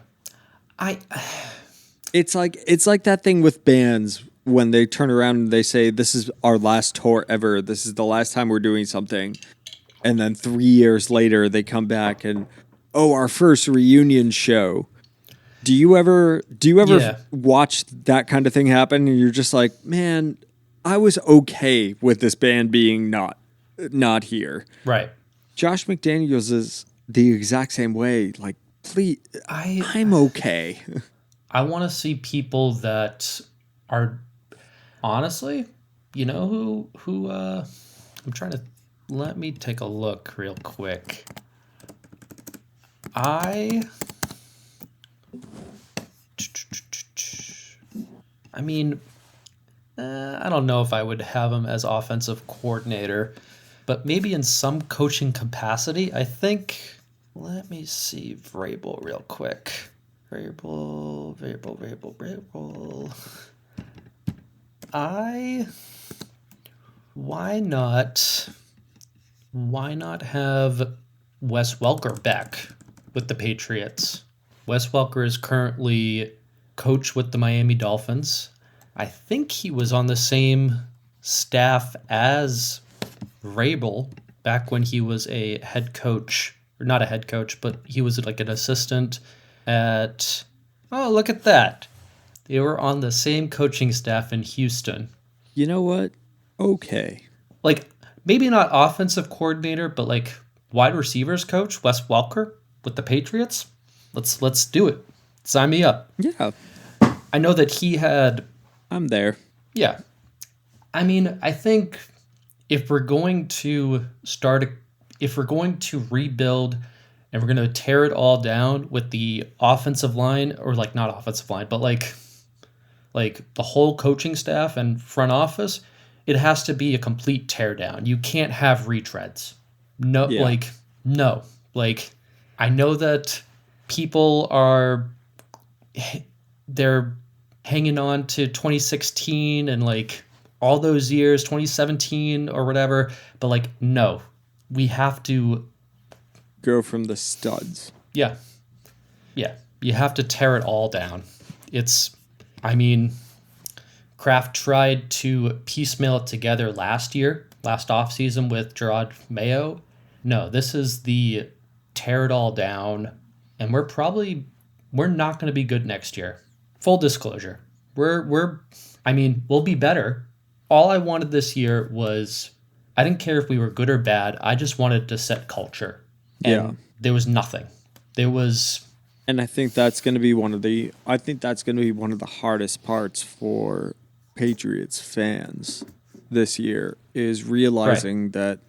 It's like that thing with bands when they turn around and they say, this is our last tour ever. This is the last time we're doing something. And then 3 years later, they come back and, oh, our first reunion show. Do you ever watch that kind of thing happen? And you're just like, man, I was okay with this band being not here. Right. Josh McDaniels is the exact same way. Like, please, I'm okay. I want to see people that are honestly, who I'm trying to let me take a look real quick. I mean, I don't know if I would have him as offensive coordinator, but maybe in some coaching capacity. I think, let me see Vrabel real quick. Variable. Why not? Why not have Wes Welker back with the Patriots? Wes Welker is currently coach with the Miami Dolphins. I think he was on the same staff as Vrabel back when he was a head coach, or not a head coach, but he was like an assistant at. Oh, look at that! They were on the same coaching staff in Houston. You know what? Okay. Like maybe not offensive coordinator, but like wide receivers coach Wes Welker with the Patriots. Let's do it. Sign me up. Yeah, I know that he had. I'm there. Yeah, I mean, I think if we're going to if we're going to rebuild and we're going to tear it all down with the offensive line, or like not offensive line, but like the whole coaching staff and front office, it has to be a complete teardown. You can't have retreads. No, Yeah. no. Like, I know that people are they're hanging on to 2016 and like all those years, 2017 or whatever, but like no. We have to Go from the studs. yeah. Yeah. You have to tear it all down. I mean, Kraft tried to piecemeal it together last offseason with Gerard Mayo. No, this is the tear it all down, and we're not going to be good next year. Full disclosure, we'll be better. All I wanted this year was I didn't care if we were good or bad. I just wanted to set culture, and Yeah. there was nothing. There was. And I think that's going to be one of the hardest parts for Patriots fans this year is realizing that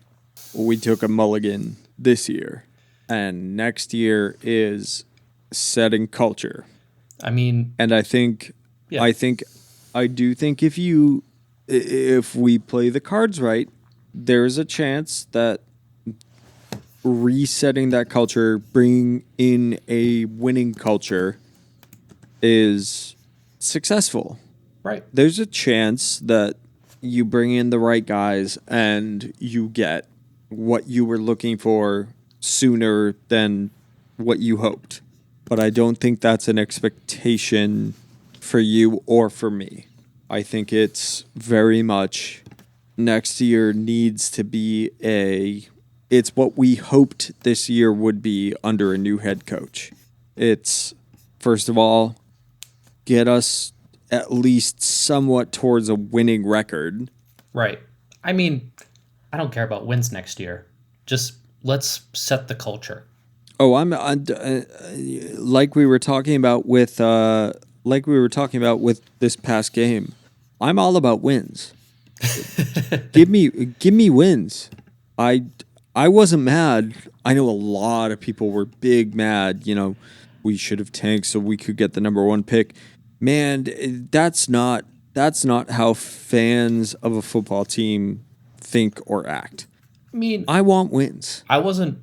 we took a mulligan this year and next year is setting culture. I mean, And I think yeah. I do think if we play the cards right, there's a chance that resetting that culture, bringing in a winning culture is successful. Right. There's a chance that you bring in the right guys and you get what you were looking for sooner than what you hoped. But I don't think that's an expectation for you or for me. I think it's very much next year needs to be it's what we hoped this year would be under a new head coach. It's, first of all, get us at least somewhat towards a winning record. Right. I mean, I don't care about wins next year. Just let's set the culture. Oh, I'm like we were talking about with this past game. I'm all about wins. give me wins. I wasn't mad. I know a lot of people were big mad. We should have tanked so we could get the number 1 pick. Man, that's not how fans of a football team think or act. I mean, I want wins. I wasn't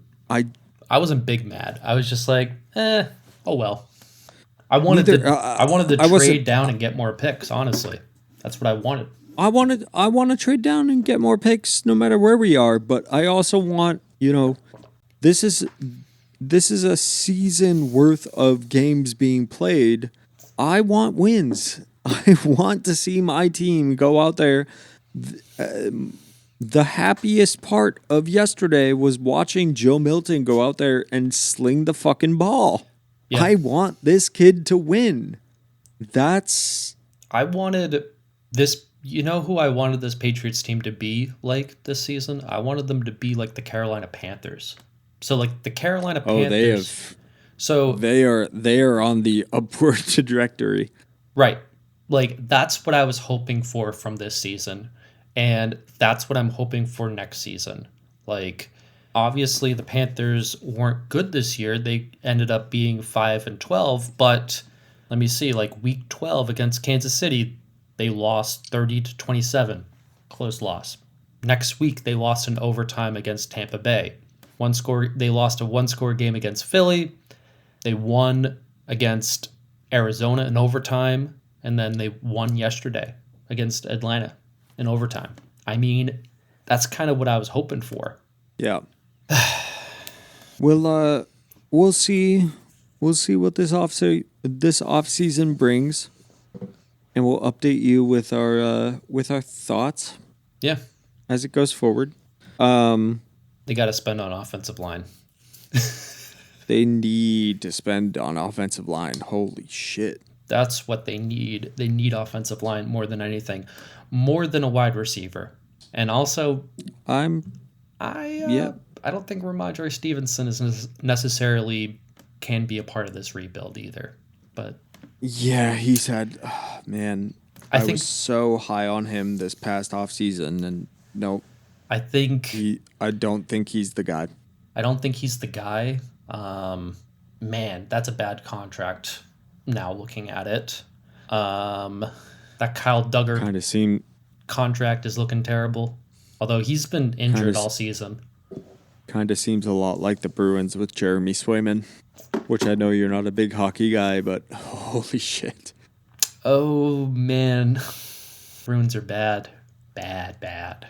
big mad. I was just like, oh well. I wanted to trade down and get more picks, honestly. That's what I wanted. I want to trade down and get more picks no matter where we are, but I also want, this is a season worth of games being played. I want wins. I want to see my team go out there. The happiest part of yesterday was watching Joe Milton go out there and sling the fucking ball. Yeah. I want this kid to win. I wanted this. You know who I wanted this Patriots team to be like this season? I wanted them to be like the Carolina Panthers. So like the Carolina Panthers. They are on the upward trajectory. Right. Like that's what I was hoping for from this season. And that's what I'm hoping for next season. Like obviously the Panthers weren't good this year. They ended up being 5-12, but let me see, like week 12 against Kansas City, they lost 30-27. Close loss. Next week, they lost in overtime against Tampa Bay. They lost a 1-score game against Philly. They won against Arizona in overtime, and then they won yesterday against Atlanta in overtime. I mean, that's kind of what I was hoping for. Yeah. We'll see. We'll see what this off season brings, and we'll update you with our thoughts Yeah, as it goes forward. Um, they got to spend on offensive line. they need to spend on offensive line. Holy shit. That's what they need. They need offensive line more than anything, more than a wide receiver. And also, I'm I yeah. I don't think Ramondre Stevenson is necessarily can be a part of this rebuild either. But Yeah, he's had man, I I was think so high on him this past off season, and no, I think I don't think he's the guy. I don't think he's the guy. Man, that's a bad contract. Now looking at it, that Kyle Duggar Kind of seem contract is looking terrible. Although he's been kind injured of all season. kind of seems a lot like the Bruins with Jeremy Swayman, which I know you're not a big hockey guy, but holy shit. Oh man, Bruins are bad, bad.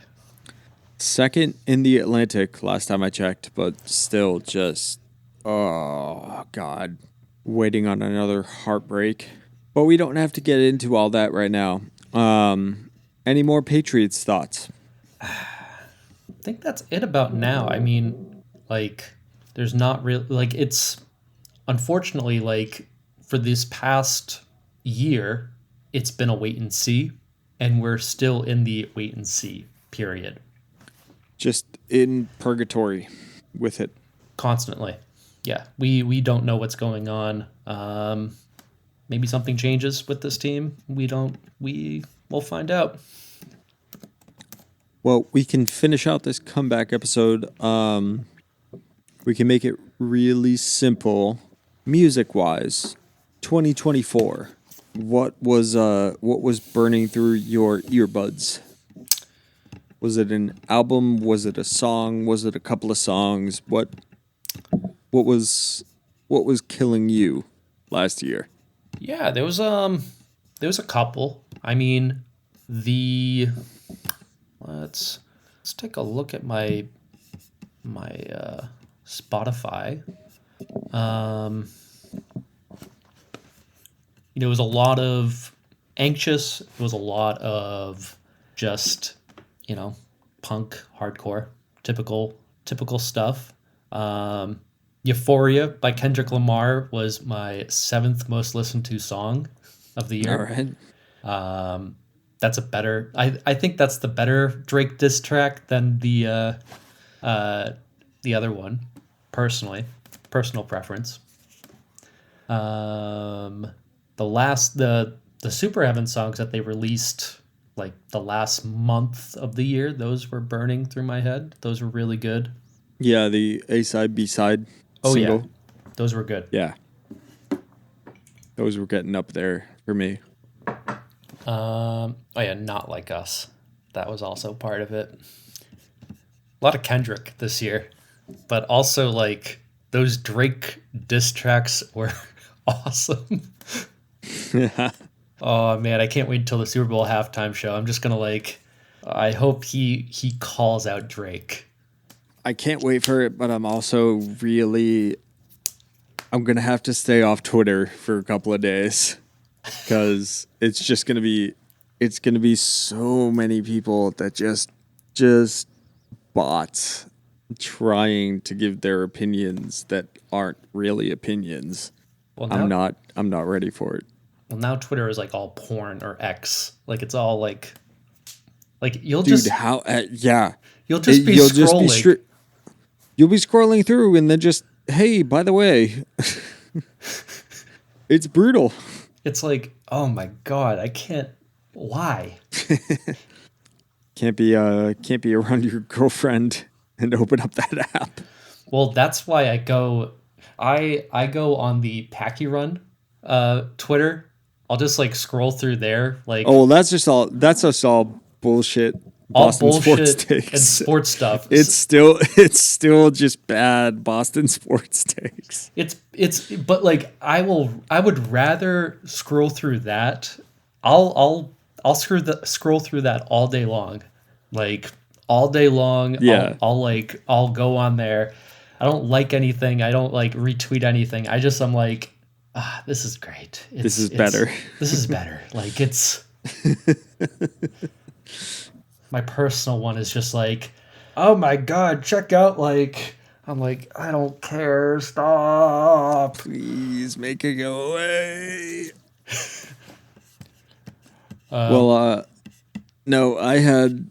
Second in the Atlantic last time I checked, but still just oh god, waiting on another heartbreak. But we don't have to get into all that right now. Any more Patriots thoughts? I think that's it about now. I mean, like, there's not really like it's unfortunately like for this past year, it's been a wait and see, and we're still in the wait and see period Just in purgatory with it. constantly. Yeah, we don't know what's going on. Maybe something changes with this team. We don't. We'll find out. Well, we can finish out this comeback episode. We can make it really simple, music wise. 2024. What was burning through your earbuds? Was it an album? Was it a song? Was it a couple of songs? What was killing you last year? Yeah, there was a couple. I mean, the let's take a look at my Spotify. Um, it was a lot of anxious. It was a lot of just punk, hardcore, typical stuff. Um, Euphoria by Kendrick Lamar was my seventh most listened to song of the All year. right. That's a better. I think that's the better Drake diss track than the other one. Personal preference. The Super Heaven songs that they released like the last month of the year, those were burning through my head. Those were really good. Yeah, the A side, B side Oh yeah, single. those were good. Yeah. Those were getting up there for me. Oh yeah, Not Like Us. That was also part of it. A lot of Kendrick this year, but also like those Drake diss tracks were awesome. Oh man, I can't wait until the Super Bowl halftime show. I'm just gonna I hope he calls out Drake. I can't wait for it, but I'm also really I'm gonna have to stay off Twitter for a couple of days because it's gonna be so many people that just bots trying to give their opinions that aren't really opinions. Well I'm not ready for it. now Twitter is like all porn or X. Like it's all like Dude, how yeah. you'll just be You'll scrolling. just be you'll be scrolling through and then just hey, by the way, it's brutal. It's like, oh my god, I can't. Why? Can't be around your girlfriend and open up that app. Well, that's why I go. I go on the Packy Run, Twitter. I'll just like scroll through there. Like, Oh, well, that's just all bullshit. all Boston sports bullshit and takes. sports stuff. It's still just bad Boston sports takes. But like I would rather scroll through that. I'll scroll through that all day long. Like all day long, Yeah. I'll go on there. I don't like anything. I don't like retweet anything. I'm like, this is great. This is better. This is better. Like it's my personal one is just like, oh my god, check out like I'm like, I don't care, stop. Please make it go away. Um, No, I had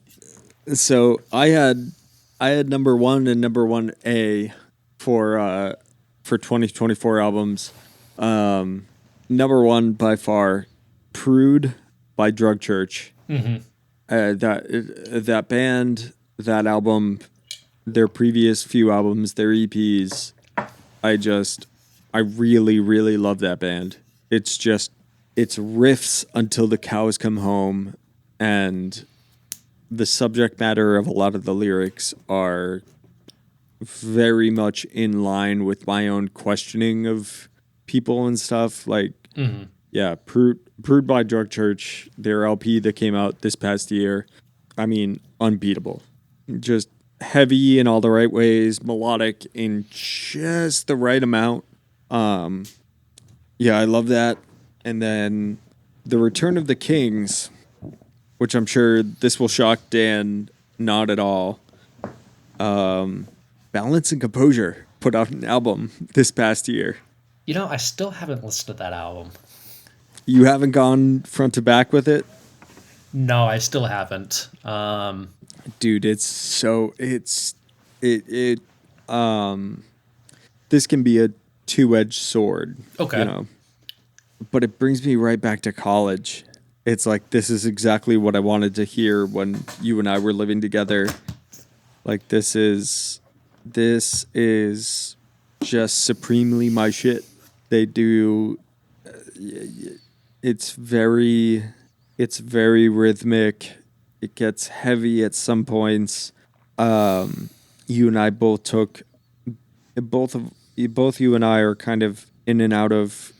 number one and number 1A for 2024 albums. Number one by far, Prude by Drug Church. That band, that album, their previous few albums, their EPs, I really, really love that band. It's riffs until the cows come home, and the subject matter of a lot of the lyrics are very much in line with my own questioning of people and stuff. Like, yeah, Prude by Drug Church, their LP that came out this past year. I mean, unbeatable. Just heavy in all the right ways, melodic in just the right amount. Yeah, I love that. And then The Return of the Kings, which I'm sure this will shock Dan not at all. Balance and Composure put out an album this past year. you know, I still haven't listened to that album. You haven't gone front to back with it? No, I still haven't. Dude, this can be a two-edged sword. Okay. You know. But it brings me right back to college. It's like, this is exactly what I wanted to hear when you and I were living together. Like, this is just supremely my shit. They do. It's very rhythmic. It gets heavy at some points. You and I both took both you and I are kind of in and out of,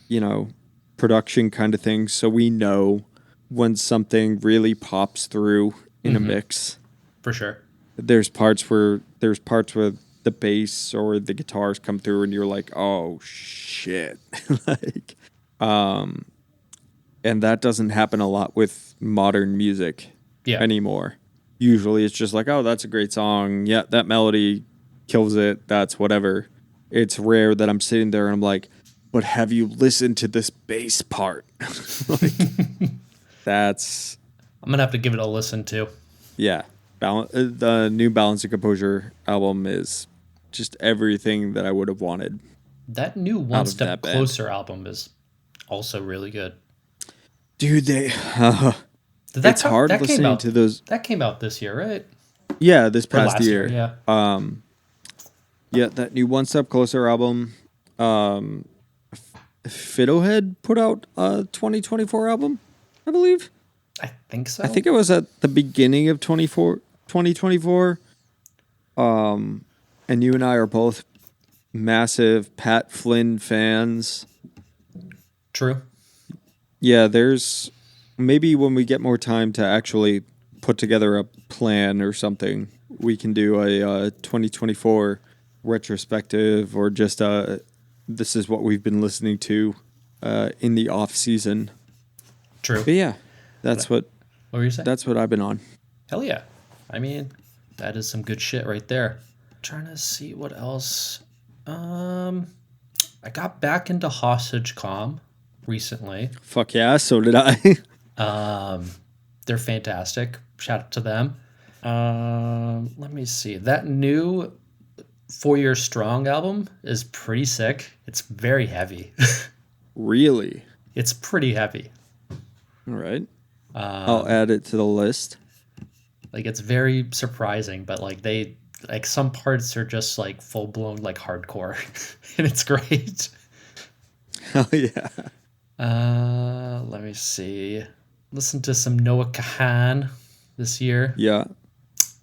production kind of things, so we know when something really pops through in a mix. For sure. There's parts where the bass or the guitars come through and you're like, oh shit. Like, and that doesn't happen a lot with modern music anymore. Usually it's just like, oh, that's a great song. Yeah, that melody kills it. That's whatever. It's rare that I'm sitting there and I'm like, but have you listened to this bass part? Like, that's... I'm going to have to give it a listen too. Yeah. The new Balance and Composure album is just everything that I would have wanted. That new One Step Closer album is also really good. Dude, it's hard listening to those. That came out this year, right? Yeah, this past year. Yeah. Yeah, that new One Step Closer album. Fiddlehead put out a 2024 album, I believe. I think so. I think it was at the beginning of 2024. And you and I are both massive Pat Flynn fans. True. Yeah, there's maybe when we get more time to actually put together a plan or something, we can do a 2024 retrospective or just this is what we've been listening to in the off season. True. But yeah, what were you saying? That's what I've been on. Hell yeah. I mean, that is some good shit right there. Trying to see what else. I got back into Hostage Calm recently. Fuck yeah, so did I. They're fantastic. Shout out to them. Let me see. That new 4 Year Strong album is pretty sick. It's very heavy. Really? It's pretty heavy. All right. I'll add it to the list. Like, it's very surprising, but like some parts are just like full blown like hardcore, and it's great. Oh yeah. Let me see. Listen to some Noah Kahan this year. Yeah.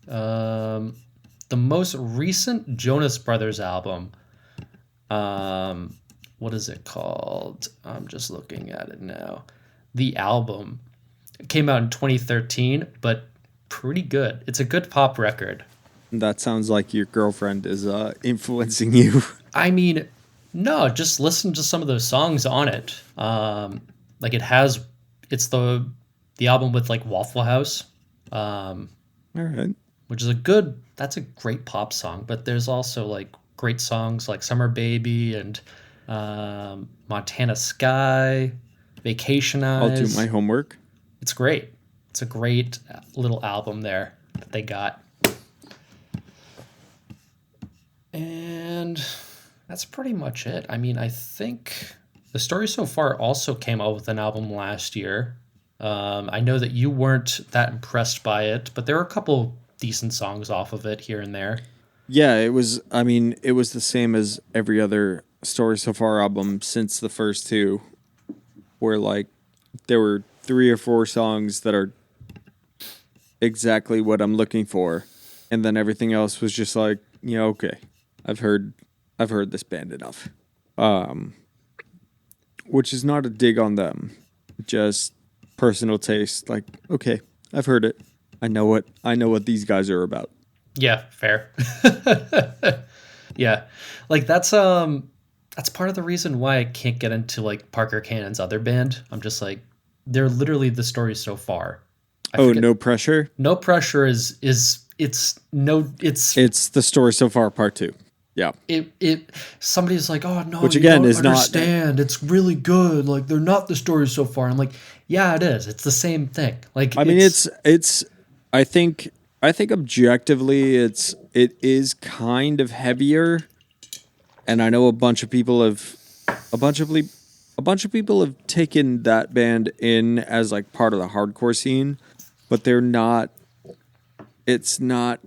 The most recent Jonas Brothers album. What is it called? I'm just looking at it now. The album came out in 2013, but pretty good. It's a good pop record. That sounds like your girlfriend is influencing you. I mean, no, just listen to some of those songs on it. Like it's the album with like Waffle House, All right. which is that's a great pop song. But there's also like great songs like Summer Baby and Montana Sky, Vacation I'll do Eyes. my homework. It's great. It's a great little album there that they got. And that's pretty much it. I mean, I think the story so far also came out with an album last year. I know that you weren't that impressed by it, but there were a couple decent songs off of it here and there. Yeah, it was. I mean, it was the same as every other Story So Far album since the first two, where like there were 3 or 4 songs that are exactly what I'm looking for, and then everything else was just like, okay, I've heard this band enough. Which is not a dig on them, just personal taste. Like, okay, I've heard it. I know what these guys are about. Yeah, fair. Yeah. Like that's part of the reason why I can't get into like Parker Cannon's other band. I'm just like they're literally the story so far. No pressure. No pressure is it's no it's It's the Story So Far part 2. Yeah. it somebody's like, oh no, Which you again don't is not- understand. It's really good. Like they're not the story so far. I'm like, yeah, it is. It's the same thing. Like I mean, it's. I think objectively, it is kind of heavier, and I know a bunch of people have taken that band in as like part of the hardcore scene, but they're not. It's not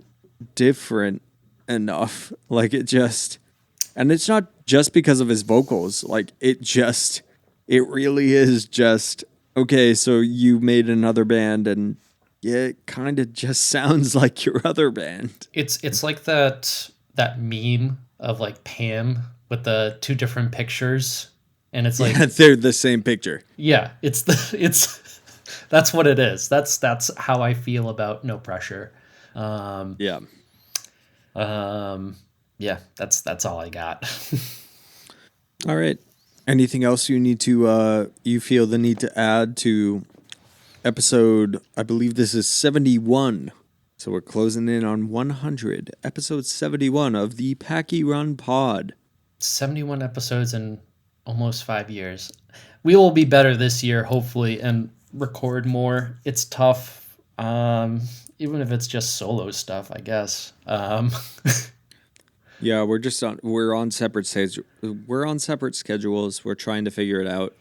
different enough. Like and it's not just because of his vocals. Like it really is just okay. So you made another band and. Yeah, it kind of just sounds like your other band. it's like that meme of like Pam with the 2 different pictures, and it's like Yeah, they're the same picture. yeah, it's that's what it is. That's how I feel about No Pressure. Yeah. Yeah, that's all I got. All right. Anything else you need to you feel the need to add to episode, I believe this is 71. So we're closing in on 100. Episode 71 of the Packy Run Pod. 71 episodes in almost 5 years. We will be better this year, hopefully, and record more. It's tough, even if it's just solo stuff, I guess. Yeah, we're on separate schedules. We're trying to figure it out.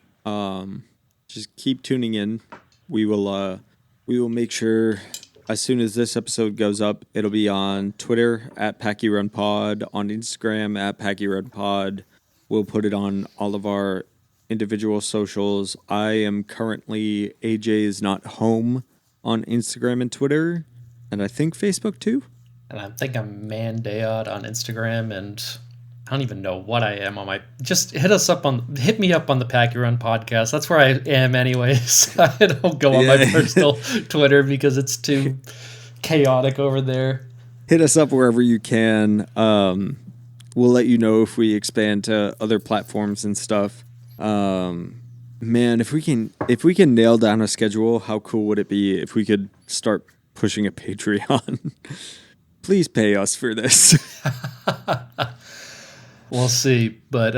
Just keep tuning in. We will make sure as soon as this episode goes up, it'll be on Twitter at PackyRunPod, on Instagram at PackyRunPod. We'll put it on all of our individual socials. I am currently AJ is not home on Instagram and Twitter, and I think Facebook too. And I think I'm Mandeod on Instagram, and I don't even know what I am on my. Just hit me up on the Packy Run podcast. That's where I am, anyways. I don't go on my personal Twitter because it's too chaotic over there. Hit us up wherever you can. We'll let you know if we expand to other platforms and stuff. Man, if we can nail down a schedule, how cool would it be if we could start pushing a Patreon? Please pay us for this. We'll see, but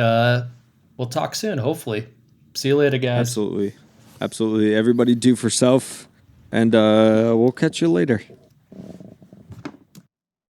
we'll talk soon, hopefully. See you later, guys. Absolutely. Everybody do for self, and we'll catch you later.